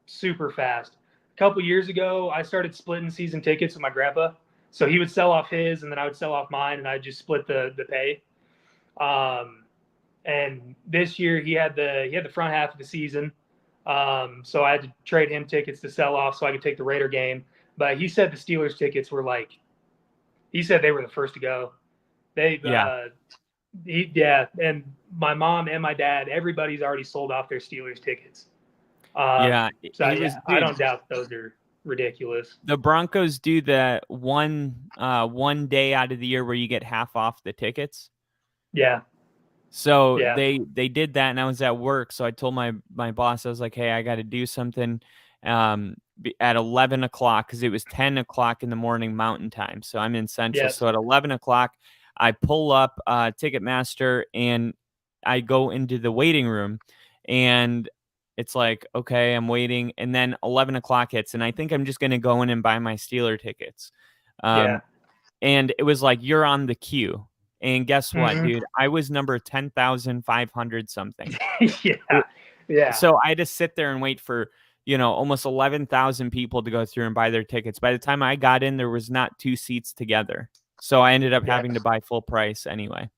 super fast. A couple years ago, I started splitting season tickets with my grandpa. So he would sell off his, and then I would sell off mine, and I'd just split the pay. And this year he had the front half of the season. So I had to trade him tickets to sell off so I could take the Raider game. But he said the Steelers tickets were he said they were the first to go. And my mom and my dad, everybody's already sold off their Steelers tickets. I don't doubt those are ridiculous. The Broncos do that one day out of the year where you get half off the tickets. Yeah. So they did that, and I was at work. So I told my boss, I was like, hey, I got to do something at 11 o'clock because it was 10 o'clock in the morning Mountain Time. So I'm in Central. Yes. So at 11 o'clock, I pull up Ticketmaster, and I go into the waiting room, and it's like, okay, I'm waiting. And then 11 o'clock hits, and I think I'm just going to go in and buy my Steeler tickets. And it was like, you're on the queue. And guess what, dude? I was number 10,500 something. Yeah. So I had to sit there and wait for, almost 11,000 people to go through and buy their tickets. By the time I got in, there was not 2 seats together. So I ended up having to buy full price anyway.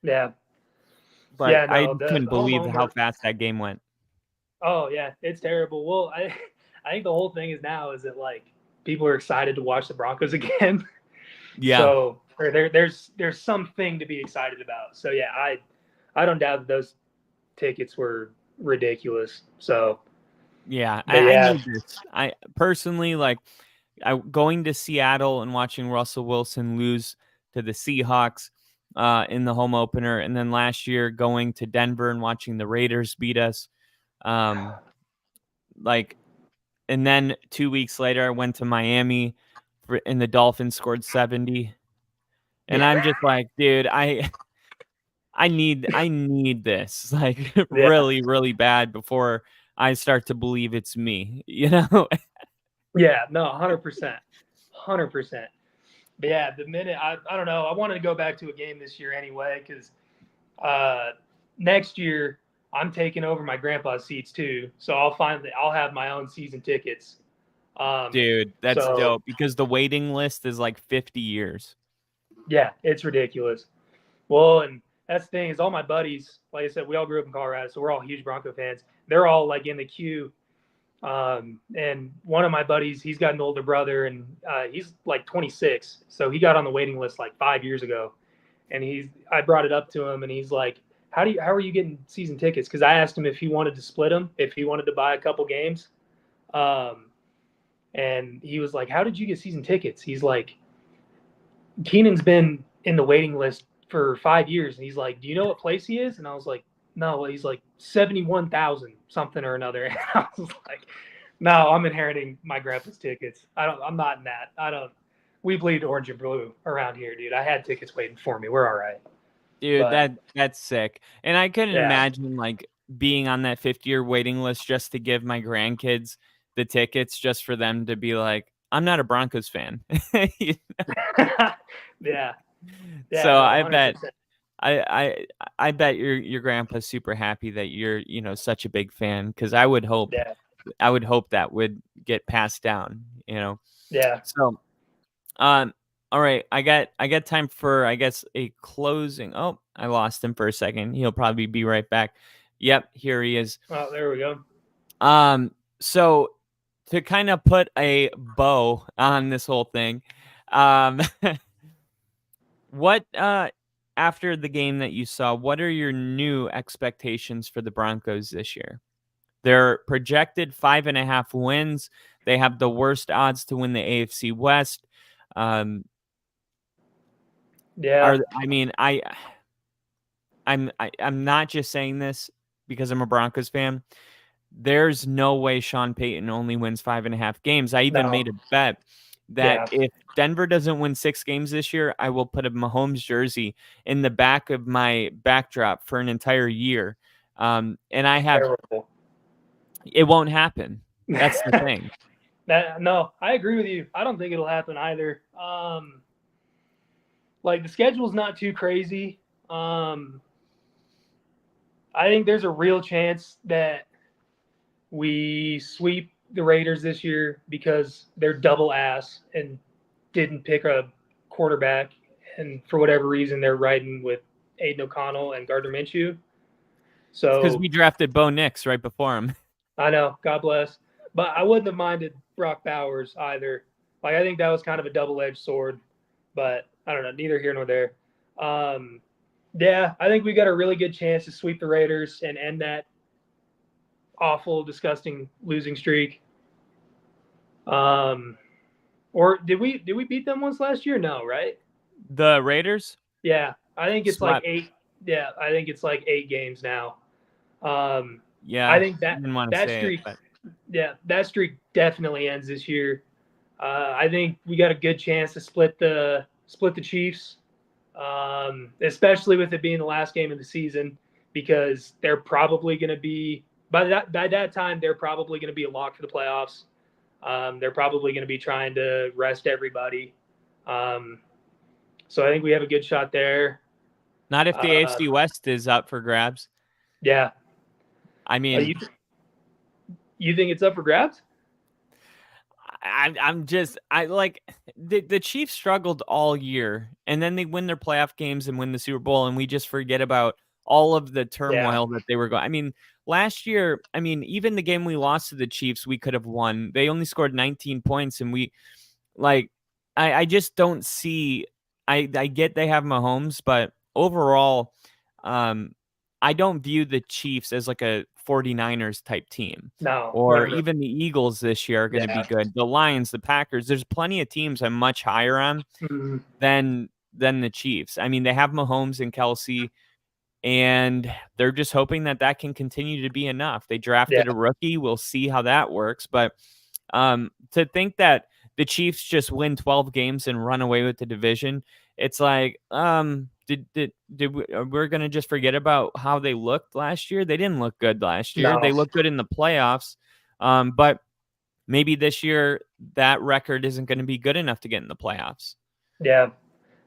Yeah. But I couldn't believe how fast that game went. Oh, yeah. It's terrible. Well, I think the whole thing is that people are excited to watch the Broncos again. Yeah. So there's something to be excited about. So yeah, I don't doubt that those tickets were ridiculous. So I need this. I personally going to Seattle and watching Russell Wilson lose to the Seahawks in the home opener, and then last year going to Denver and watching the Raiders beat us. And then 2 weeks later, I went to Miami, and the Dolphins scored 70, and I'm just like, dude, I need this like really, really bad before I start to believe it's me, Yeah, no, 100%. 100%. But yeah, the minute I don't know, I wanted to go back to a game this year anyway, because next year I'm taking over my grandpa's seats too. So I'll have my own season tickets. Dude, that's dope, because the waiting list is like 50 years. Yeah, it's ridiculous. Well, and that's the thing is all my buddies, like I said, we all grew up in Colorado, so we're all huge Bronco fans. They're all like in the queue. And one of my buddies, he's got an older brother, and he's like 26. So he got on the waiting list like 5 years ago. And I brought it up to him, and he's like, how are you getting season tickets? Because I asked him if he wanted to split them, if he wanted to buy a couple games. And he was like, how did you get season tickets? He's like, Keenan's been in the waiting list for 5 years. And he's like, do you know what place he is? And I was like, no. He's like 71,000 something or another. And I was like, no, I'm inheriting my grandpa's tickets. I'm not in that. We bleed orange and blue around here, dude. I had tickets waiting for me. We're all right. Dude, that's sick. And I couldn't imagine like being on that 50-year waiting list just to give my grandkids the tickets, just for them to be like, I'm not a Broncos fan. Yeah. So no, I bet your grandpa's super happy that you're, such a big fan, because I would hope that would get passed down, Yeah. So all right, I got time for, I guess, a closing. Oh, I lost him for a second. He'll probably be right back. Yep, here he is. Oh, there we go. So to kind of put a bow on this whole thing, what after the game that you saw, what are your new expectations for the Broncos this year? They're projected 5.5 wins. They have the worst odds to win the AFC West. I'm not just saying this because I'm a Broncos fan. There's no way Sean Payton only wins 5.5 games. I even made a bet that if Denver doesn't win 6 games this year, I will put a Mahomes jersey in the back of my backdrop for an entire year. And I have. Terrible. It won't happen. That's the thing. No, I agree with you. I don't think it'll happen either. Like the schedule's not too crazy. I think there's a real chance that we sweep the Raiders this year because they're double ass and didn't pick a quarterback, and for whatever reason they're riding with Aiden O'Connell and Gardner Minshew. So because we drafted Bo Nix right before him. I know, God bless. But I wouldn't have minded Brock Bowers either. Like I think that was kind of a double-edged sword, but I don't know, neither here nor there. Yeah, I think we got a really good chance to sweep the Raiders and end that awful, disgusting losing streak. Or did we beat them once last year? No, right? The Raiders? Yeah, I think it's like 8. Yeah, I think it's like 8 games now. Yeah, I think that streak. Yeah, that streak definitely ends this year. I think we got a good chance to split the Chiefs, especially with it being the last game of the season, because they're probably going to be by that time they're probably going to be a lock for the playoffs. They're probably going to be trying to rest everybody. So I think we have a good shot there. Not if the AFC West is up for grabs. Yeah. I mean, you think it's up for grabs? I like the Chiefs struggled all year, and then they win their playoff games and win the Super Bowl, and we just forget about all of the turmoil that they were going. I mean, last year, even the game we lost to the Chiefs, we could have won. They only scored 19 points, and I just don't see. I get they have Mahomes, but overall, I don't view the Chiefs as like a 49ers type team. No. Or Never. even the Eagles this year are going to be good. The Lions, the Packers, there's plenty of teams I'm much higher on than the Chiefs. I mean, they have Mahomes and Kelsey, and they're just hoping that can continue to be enough. They drafted a rookie. We'll see how that works. But to think that the Chiefs just win 12 games and run away with the division, it's like, we're going to just forget about how they looked last year? They didn't look good last year. No. They looked good in the playoffs. But maybe this year that record isn't going to be good enough to get in the playoffs. Yeah.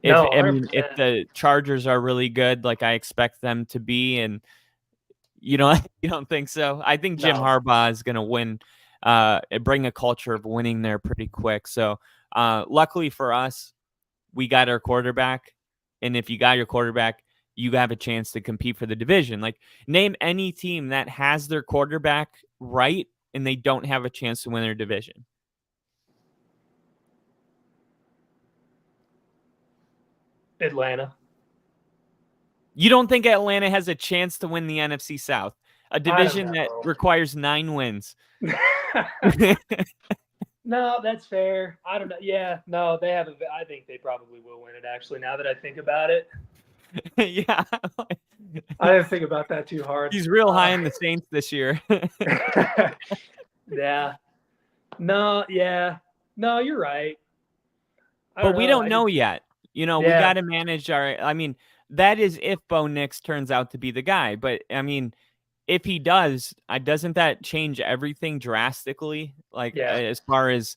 If the Chargers are really good, like I expect them to be, and you don't think so? I think Jim Harbaugh is going to win, bring a culture of winning there pretty quick. So luckily for us, we got our quarterback. And if you got your quarterback, you have a chance to compete for the division. Like, name any team that has their quarterback right and they don't have a chance to win their division. Atlanta. You don't think Atlanta has a chance to win the NFC South, a division that requires 9 wins? No, that's fair. I don't know. Yeah, no, they haven't. I think they probably will win it, actually, now that I think about it. Yeah. I didn't think about that too hard. He's real high in the Saints this year. Yeah. No, yeah. No, you're right. But we don't know yet. We got to manage that is if Bo Nix turns out to be the guy. But, I mean, if he does, doesn't that change everything drastically? As far as,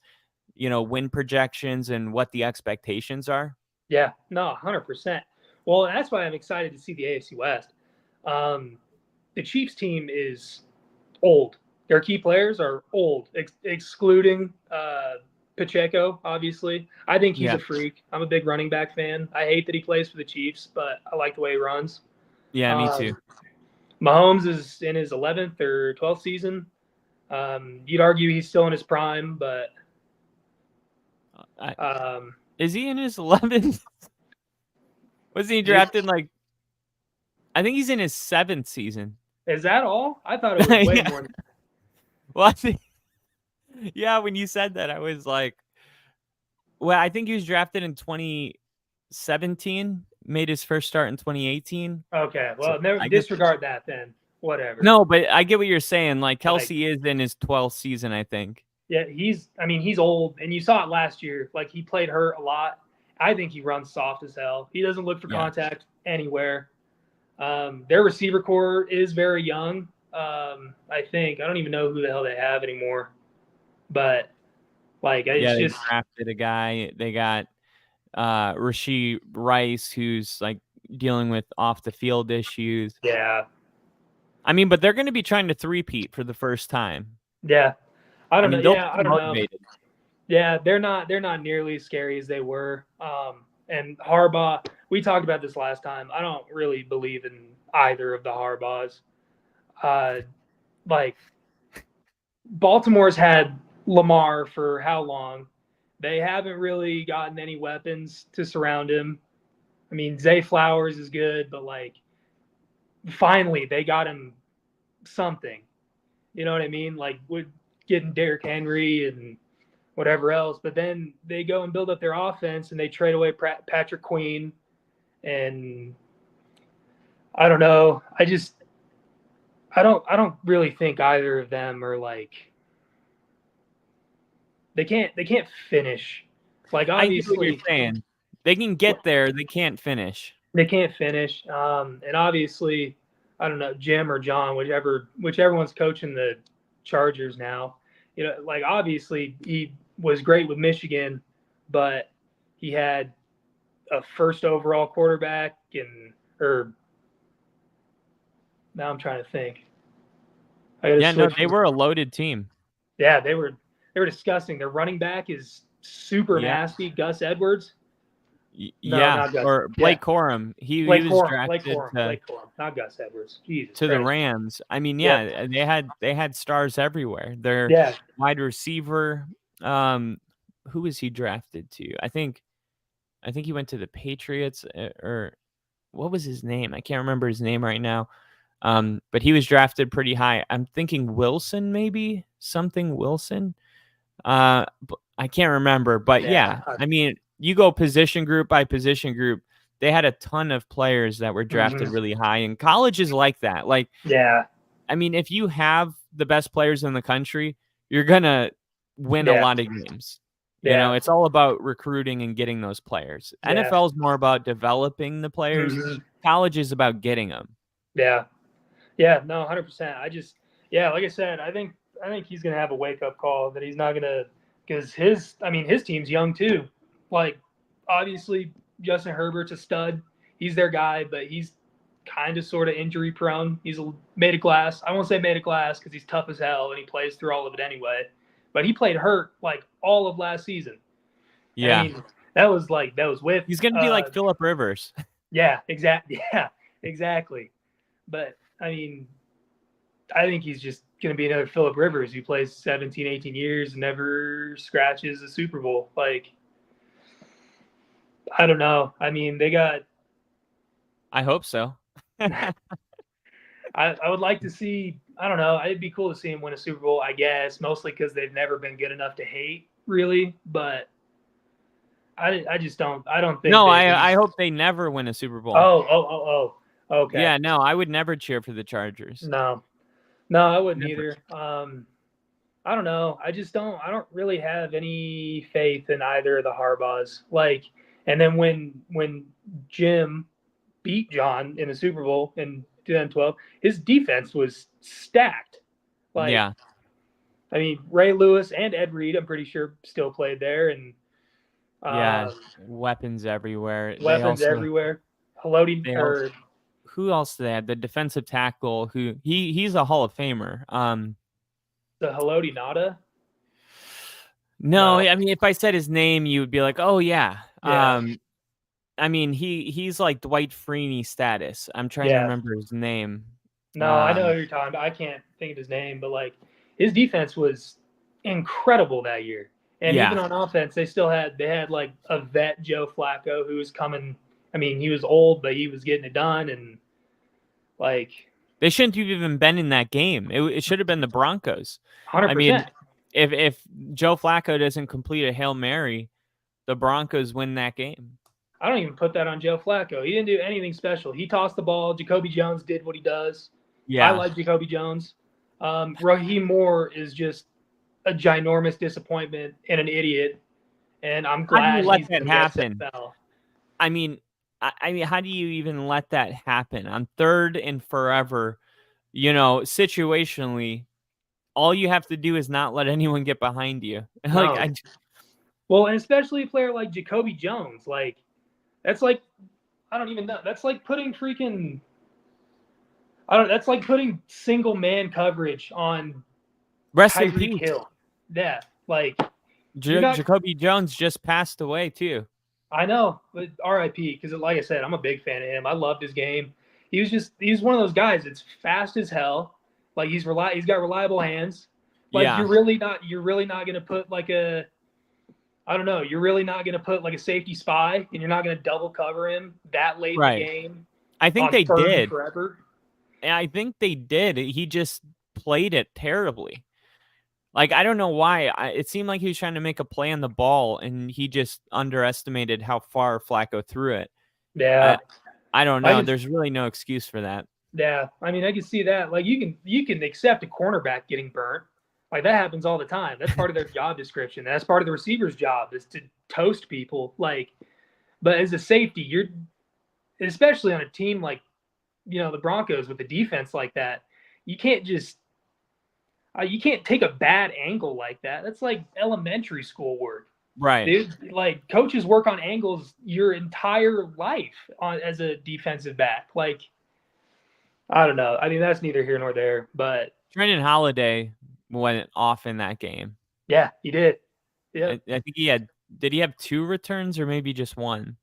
win projections and what the expectations are? Yeah, no, 100%. Well, that's why I'm excited to see the AFC West. The Chiefs team is old. Their key players are old, excluding Pacheco, obviously. I think he's a freak. I'm a big running back fan. I hate that he plays for the Chiefs, but I like the way he runs. Yeah, me too. Mahomes is in his 11th or 12th season. You'd argue he's still in his prime, but is he in his 11th? Was he drafted I think he's in his 7th season. Is that all? I thought it was way more than that. Well, yeah, when you said that, I was like, well, I think he was drafted in 2017, made his first start in 2018. Okay, well, disregard that then. Whatever. No, but I get what you're saying. Like, Kelsey is in his 12th season, I think. Yeah, he's old, and you saw it last year. Like, he played hurt a lot. I think he runs soft as hell. He doesn't look for contact anywhere. Their receiver core is very young. I think. I don't even know who the hell they have anymore. But, it's they just drafted a guy. They got Rashee Rice, who's, dealing with off-the-field issues. Yeah. I mean, but they're going to be trying to three-peat for the first time. Yeah. I don't know. Yeah, I don't motivated. know. Yeah, they're not nearly as scary as they were. And Harbaugh, we talked about this last time. I don't really believe in either of the Harbaughs. Baltimore's had Lamar for how long? They haven't really gotten any weapons to surround him. I mean, Zay Flowers is good, but finally they got him something. You know what I mean? With getting Derrick Henry and whatever else. But then they go and build up their offense and they trade away Patrick Queen. And I don't know. I don't really think either of them are they can't finish. Obviously, I get what you're saying. They can get there, they can't finish. They can't finish. And obviously, I don't know, Jim or John, whichever one's coaching the Chargers now. Obviously he was great with Michigan, but he had a first overall quarterback now I'm trying to think. They were a loaded team. Yeah, they were disgusting. Their running back is super nasty, Gus Edwards. Or Blake Corum. He was drafted Blake Corum, not Gus Edwards. Jesus to Christ. the Rams. I mean, they had stars everywhere. Their wide receiver, who was he drafted to? I think he went to the Patriots, or what was his name? I can't remember his name right now. But he was drafted pretty high. I'm thinking Wilson, maybe something Wilson. I can't remember, but yeah. I mean, you go position group by position group. They had a ton of players that were drafted really high, and college is like that. Like, I mean, if you have the best players in the country, you're gonna win a lot of games. You know, it's all about recruiting and getting those players. NFL is more about developing the players. College is about getting them. Yeah, no, 100%. Like I said, I think he's gonna have a wake up call that he's not gonna, because his team's young too. Like, obviously Justin Herbert's a stud. He's their guy, but he's kind of sort of injury prone. He's made of glass. I won't say made of glass because he's tough as hell and he plays through all of it anyway. But he played hurt like all of last season. Yeah, I mean, that was with. He's gonna be like Phillip Rivers. Yeah, exactly. Yeah, exactly. But I mean, I think he's just going to be another Phillip Rivers who plays 17, 18 years and never scratches a Super Bowl. Like, I don't know. I mean, they got. I hope so. I would like to see. I don't know. It'd be cool to see him win a Super Bowl, I guess, mostly because they've never been good enough to hate, really. But I just don't. I don't think. No, I hope they never win a Super Bowl. Oh. Okay. Yeah, no, I would never cheer for the Chargers. No, I wouldn't either. I don't know. I don't really have any faith in either of the Harbaughs. Like, and then when Jim beat John in the Super Bowl in 2012, his defense was stacked. Like, yeah. I mean, Ray Lewis and Ed Reed, I'm pretty sure, still played there, and weapons everywhere. Everywhere. Haloti, who else did they have? The defensive tackle who he's a Hall of Famer. The Haloti Nada? No, I mean, if I said his name, you would be like, oh yeah. I mean, he's like Dwight Freeney status. I'm trying to remember his name. No, I know who you're talking about. I can't think of his name, but like, his defense was incredible that year. And even on offense, they had like a vet Joe Flacco who was coming. I mean, he was old, but he was getting it done, and like, they shouldn't have even been in that game. It should have been the Broncos. 100%. I mean, if Joe Flacco doesn't complete a Hail Mary, the Broncos win that game. I don't even put that on Joe Flacco. He didn't do anything special. He tossed the ball. Jacoby Jones did what he does. Yeah, I like Jacoby Jones. Raheem Moore is just a ginormous disappointment and an idiot. And I'm glad he's let that happen. I mean, how do you even let that happen on 3rd and forever? You know, situationally, all you have to do is not let anyone get behind you. No. Well, and especially a player like Jacoby Jones, like, that's like, I don't even know. That's like putting that's like putting single man coverage on Tyreek Hill. Yeah, like Jacoby Jones just passed away too. I know, but R.I.P. Because, like I said, I'm a big fan of him. I loved his game. He's one of those guys that's fast as hell. Like, he's got reliable hands. Like, you're really not going to put like a, I don't know. You're really not going to put like a safety spy, and you're not going to double cover him that late in the game. I think they did. Forever. I think they did. He just played it terribly. Like, I don't know why. It seemed like he was trying to make a play on the ball, and he just underestimated how far Flacco threw it. Yeah. I don't know. There's really no excuse for that. Yeah. I mean, I can see that. Like, you can accept a cornerback getting burnt. Like, that happens all the time. That's part of their job description. That's part of the receiver's job, is to toast people. Like, but as a safety, especially on a team like, the Broncos with a defense like that, you can't just you can't take a bad angle like that. That's like elementary school work. Right. Dude, like, coaches work on angles your entire life as a defensive back. Like, I don't know. I mean, that's neither here nor there, but Brendan Holiday went off in that game. Yeah, he did. Yeah. I think did he have 2 returns or maybe just 1?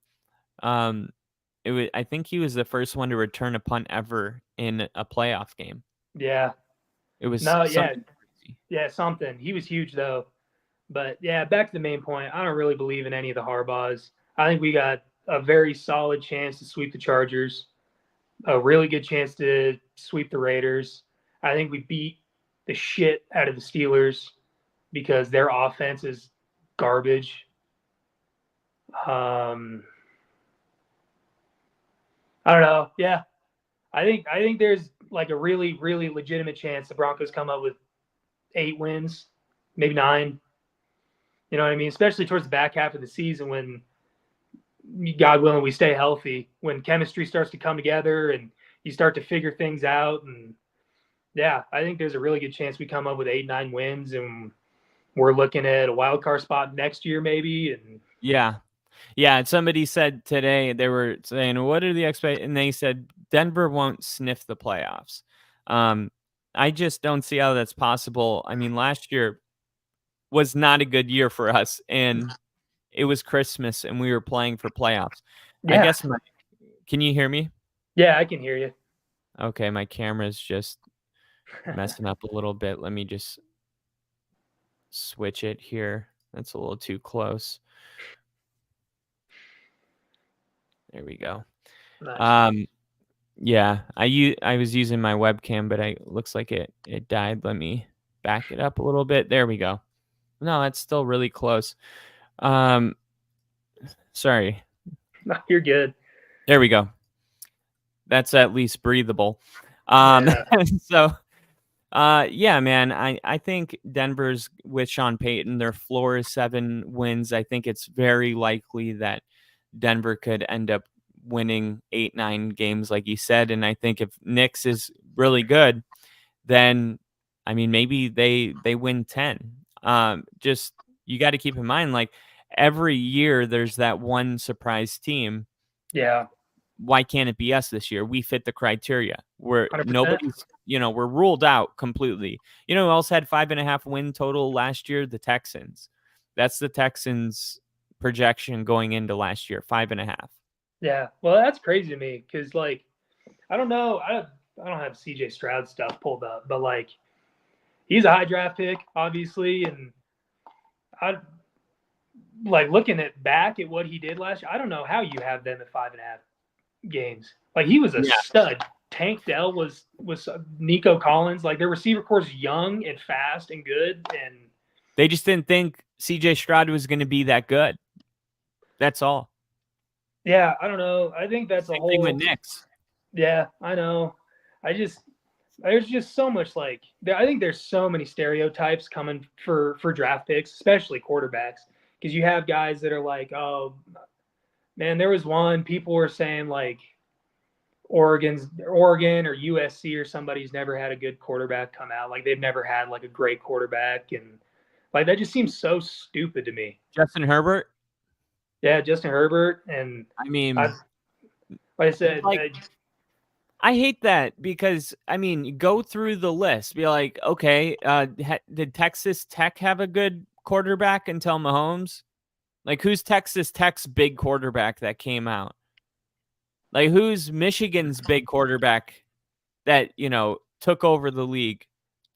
I think he was the first one to return a punt ever in a playoff game. Yeah. It was something. He was huge though. But yeah, back to the main point. I don't really believe in any of the Harbaughs. I think we got a very solid chance to sweep the Chargers, a really good chance to sweep the Raiders. I think we beat the shit out of the Steelers because their offense is garbage. I don't know. Yeah, I think there's like a really, really legitimate chance the Broncos come up with 8 wins, maybe 9. You know what I mean? Especially towards the back half of the season when, God willing, we stay healthy, when chemistry starts to come together and you start to figure things out. And yeah, I think there's a really good chance we come up with 8, 9 wins, and we're looking at a wild card spot next year, maybe. And Yeah. And somebody said today, they were saying, what are the expectations? And they said Denver won't sniff the playoffs. I just don't see how that's possible. I mean, last year was not a good year for us, and it was Christmas, and we were playing for playoffs. yeah. I guess can you hear me? Yeah, I can hear you. Okay, my camera's just messing up a little bit. Let me just switch it here. That's a little too close. There we go. Nice. Yeah, I was using my webcam, but looks like it died. Let me back it up a little bit. There we go. No, that's still really close. Sorry. No, you're good. There we go. That's at least breathable. Yeah. So, yeah, man, I think Denver's with Sean Payton, their floor is 7 wins. I think it's very likely that Denver could end up winning 8, 9 games, like you said. And I think if Nix is really good, then, I mean, maybe they win 10. Just, you got to keep in mind, like, every year there's that one surprise team. Yeah. Why can't it be us this year? We fit the criteria. We're 100%. nobody's, we're ruled out completely. You know who else had 5.5 win total last year? The Texans. That's the Texans' projection going into last year, 5.5. Yeah. Well, that's crazy to me because, like, I don't know. I don't have CJ Stroud stuff pulled up, but, like, he's a high draft pick, obviously, and I like looking back at what he did last year. I don't know how you have them at 5.5 games. Like, he was a stud. Tank Dell was Nico Collins. Like, their receiver core is young and fast and good, and they just didn't think CJ Stroud was going to be that good. That's all. Yeah, I don't know. I think that's Same a whole thing with Knicks. Yeah, I know. There's just so much, like, I think there's so many stereotypes coming for draft picks, especially quarterbacks, because you have guys that are like, oh man, there was one people were saying like Oregon or USC or somebody's never had a good quarterback come out, like they've never had like a great quarterback, and like that just seems so stupid to me. Justin Herbert. Yeah, Justin Herbert, and I mean, like I said, like, I hate that because, I mean, go through the list. Be like, okay, did Texas Tech have a good quarterback until Mahomes? Like, who's Texas Tech's big quarterback that came out? Like, who's Michigan's big quarterback that, took over the league?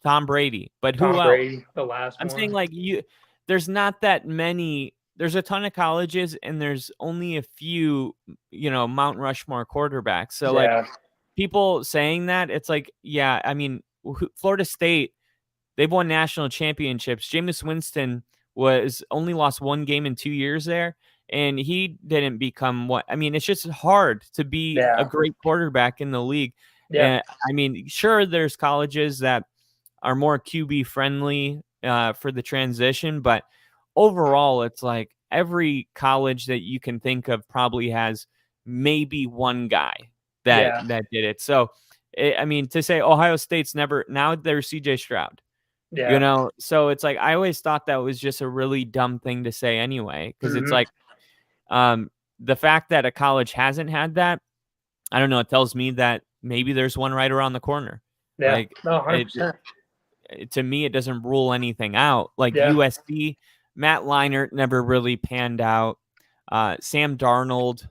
Tom Brady. But who else? Brady, the last I'm one. saying, like, there's not that many. There's a ton of colleges, and there's only a few, Mount Rushmore quarterbacks. So, like, people saying that, it's like, yeah, I mean, Florida State, they've won national championships. Jameis Winston only lost 1 game in 2 years there, and he didn't become what. I mean, it's just hard to be a great quarterback in the league. Yeah. I mean, sure, there's colleges that are more QB friendly for the transition, but overall, it's like every college that you can think of probably has maybe one guy that did it. So, I mean, to say Ohio State's never, now there's CJ Stroud. Yeah. So it's like, I always thought that was just a really dumb thing to say anyway, because it's like, the fact that a college hasn't had that, I don't know, it tells me that maybe there's one right around the corner. Yeah. Like, no, 100%. To me, it doesn't rule anything out. Like USC, Matt Leinart never really panned out. Sam Darnold,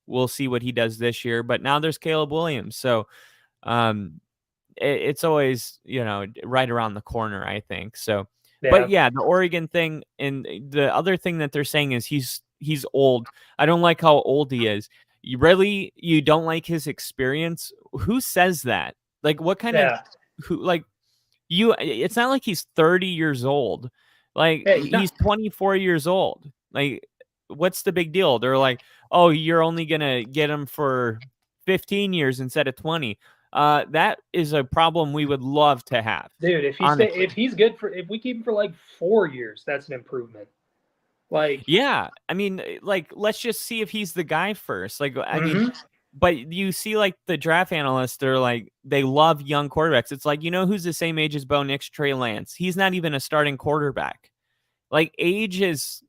we'll see what he does this year, but now there's Caleb Williams. So, it's always, right around the corner, I think. So, but yeah, the Oregon thing, and the other thing that they're saying is he's old. I don't like how old he is. You don't like his experience? Who says that? Like, what kind of it's not like he's 30 years old. Like, he's 24 years old. Like, what's the big deal? They're like, oh, you're only gonna get him for 15 years instead of 20. That is a problem we would love to have. Dude, if he's good if we keep him for like 4 years, that's an improvement. Like, yeah, I mean, like, let's just see if he's the guy first. Like, I mean, but you see, like, the draft analysts, they're like, they love young quarterbacks. It's like, who's the same age as Bo Nix, Trey Lance? He's not even a starting quarterback. Like, age is,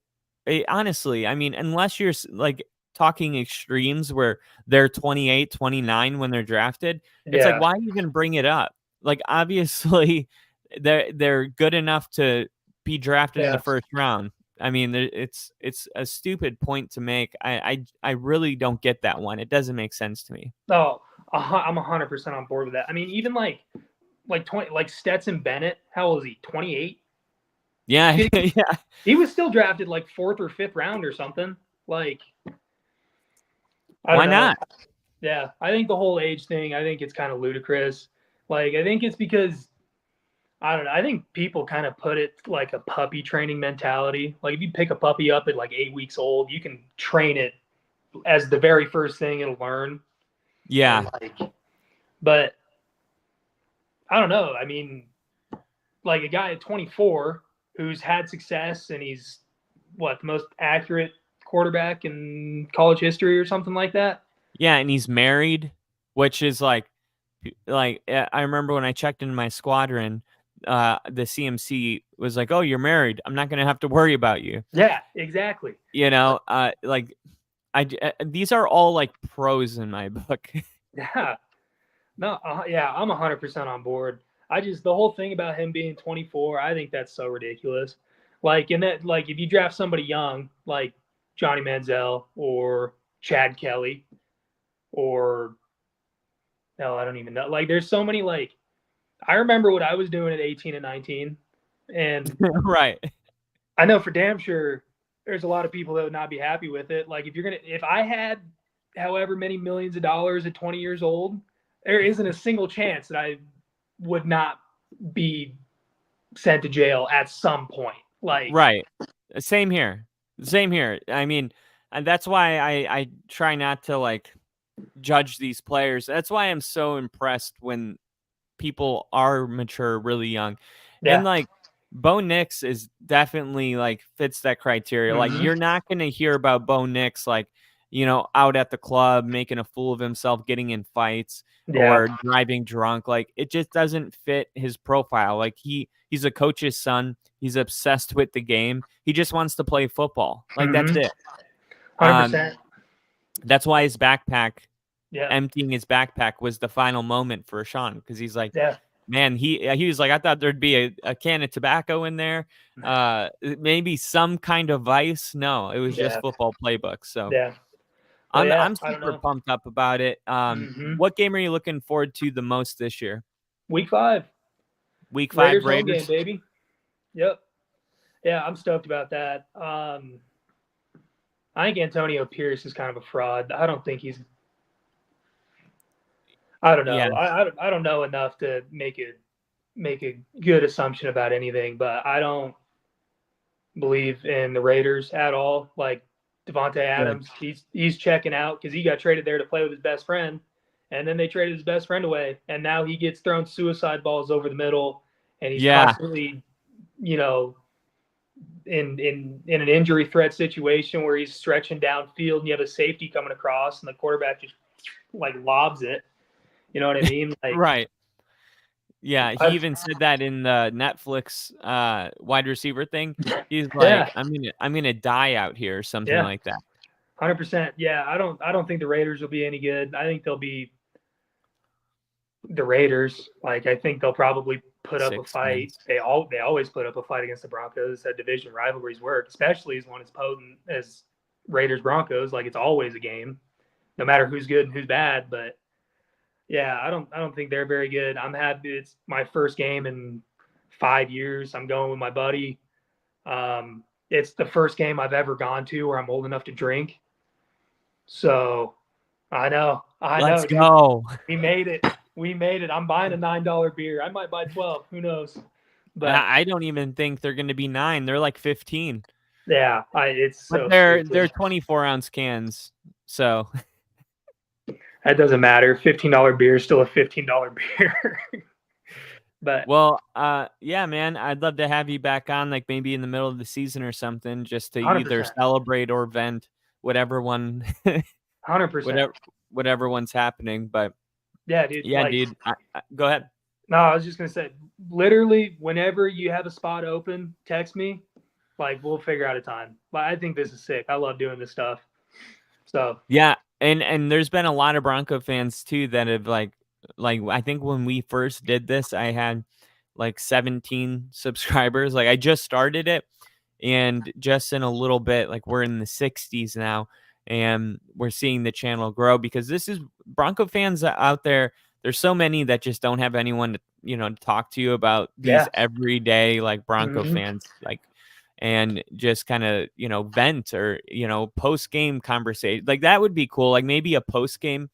honestly, I mean, unless you're like talking extremes where they're 28, 29 when they're drafted, it's like, why even bring it up? Like, obviously, they're good enough to be drafted in the first round. I mean, it's a stupid point to make. I really don't get that one. It doesn't make sense to me. Oh, I'm 100% on board with that. I mean, even like Stetson Bennett, how old is he? 28? Yeah, yeah. He was still drafted like 4th or 5th round or something. Like, why not? Yeah, I think the whole age thing, I think it's kind of ludicrous. Like, I think it's because, I don't know, I think people kind of put it like a puppy training mentality. Like, if you pick a puppy up at like 8 weeks old, you can train it as the very first thing it'll learn. Yeah. But I don't know. I mean, like, a guy at 24 who's had success and he's the most accurate quarterback in college history or something like that. Yeah, and he's married, which is like I remember when I checked into my squadron, the CMC was like, "Oh, you're married. I'm not going to have to worry about you." Yeah, exactly. Like, these are all like pros in my book. Yeah. No, yeah, I'm 100% on board. The whole thing about him being 24, I think that's so ridiculous. Like, in that, like, if you draft somebody young, like Johnny Manziel or Chad Kelly, or no, I don't even know. Like, there's so many. Like, I remember what I was doing at 18 and 19, and right. I know for damn sure there's a lot of people that would not be happy with it. Like, if I had however many millions of dollars at 20 years old, there isn't a single chance that I would not be sent to jail at some point. Like, right. Same here. I mean, and that's why I try not to like judge these players. That's why I'm so impressed when people are mature really young. Yeah. And like Bo Nix is definitely like fits that criteria. Like, you're not going to hear about Bo Nix like, out at the club making a fool of himself, getting in fights or driving drunk. Like, it just doesn't fit his profile. Like, he's a coach's son. He's obsessed with the game. He just wants to play football. Like, that's it. 100%. That's why his backpack, emptying his backpack, was the final moment for Sean, because he's like, man, he was like, I thought there'd be a can of tobacco in there, maybe some kind of vice. No, it was just football playbook. So I'm super pumped up about it. What game are you looking forward to the most this year? Week 5. Week 5 Raiders home game, baby. Yep. Yeah, I'm stoked about that. I think Antonio Pierce is kind of a fraud. I don't think he's. I don't know. Yeah. I don't know enough to make a good assumption about anything, but I don't believe in the Raiders at all. Like, Devontae Adams, he's checking out because he got traded there to play with his best friend, and then they traded his best friend away, and now he gets thrown suicide balls over the middle, and he's constantly, in an injury threat situation where he's stretching downfield and you have a safety coming across and the quarterback just like lobs it. You know what I mean? Like, right. Yeah, he even said that in the Netflix wide receiver thing. He's like, I'm gonna die out here, or something like that. 100%. Yeah, I don't think the Raiders will be any good. I think they'll be the Raiders. Like, I think they'll probably put up a fight. They always put up a fight against the Broncos. That division rivalries work, especially as one as potent as Raiders Broncos. Like, it's always a game, no matter who's good and who's bad. But yeah, I don't think they're very good. I'm happy it's my first game in 5 years. I'm going with my buddy. It's the first game I've ever gone to where I'm old enough to drink. So I know. Let's go. We made it. We made it. I'm buying a $9 beer. I might buy 12. Who knows? But I don't even think they're going to be 9. They're like 15. yeah, it's But so they're stupid. 24-ounce cans. So That doesn't matter. $15 beer is still a $15 beer. But well, yeah, man, I'd love to have you back on, like maybe in the middle of the season or something, just to either 100%. celebrate or vent, whatever one, 100%. whatever one's happening. But Yeah, dude. yeah, dude, go ahead. No, I was just gonna say, literally, whenever you have a spot open, text me. Like, we'll figure out a time. But I think this is sick. I love doing this stuff. So Yeah, and there's been a lot of Bronco fans too that have like I think when we first did this, I had like 17 subscribers. Like I just started it, and just in a little bit, like we're in the 60s now, and we're seeing the channel grow because this is Bronco fans out there. There's so many that just don't have anyone to to talk to you about these everyday like Bronco fans like. And just kind of, vent or, post game conversation. Like that would be cool. Like maybe a post game,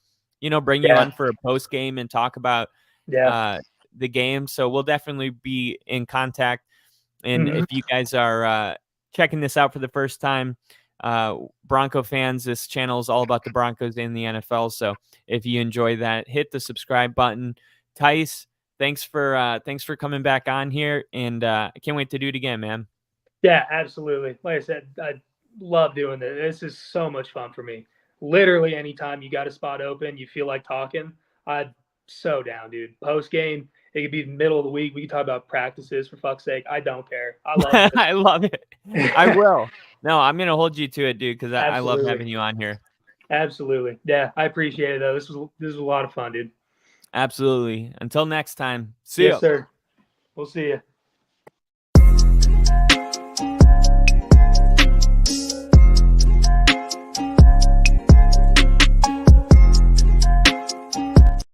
bring you on for a post game and talk about the game. So we'll definitely be in contact. And if you guys are checking this out for the first time, Bronco fans, this channel is all about the Broncos in the NFL. So if you enjoy that, hit the subscribe button. Tice, thanks for coming back on here. And I can't wait to do it again, man. Yeah, absolutely. Like I said, I love doing this. This is so much fun for me. Literally, anytime you got a spot open, you feel like talking, I'm so down, dude. Post game, it could be the middle of the week. We can talk about practices for fuck's sake. I don't care. I love it. I love it. I will. No, I'm gonna hold you to it, dude, because I love having you on here. Absolutely. Yeah, I appreciate it though. This was a lot of fun, dude. Absolutely. Until next time. See you. Yes, sir. We'll see you.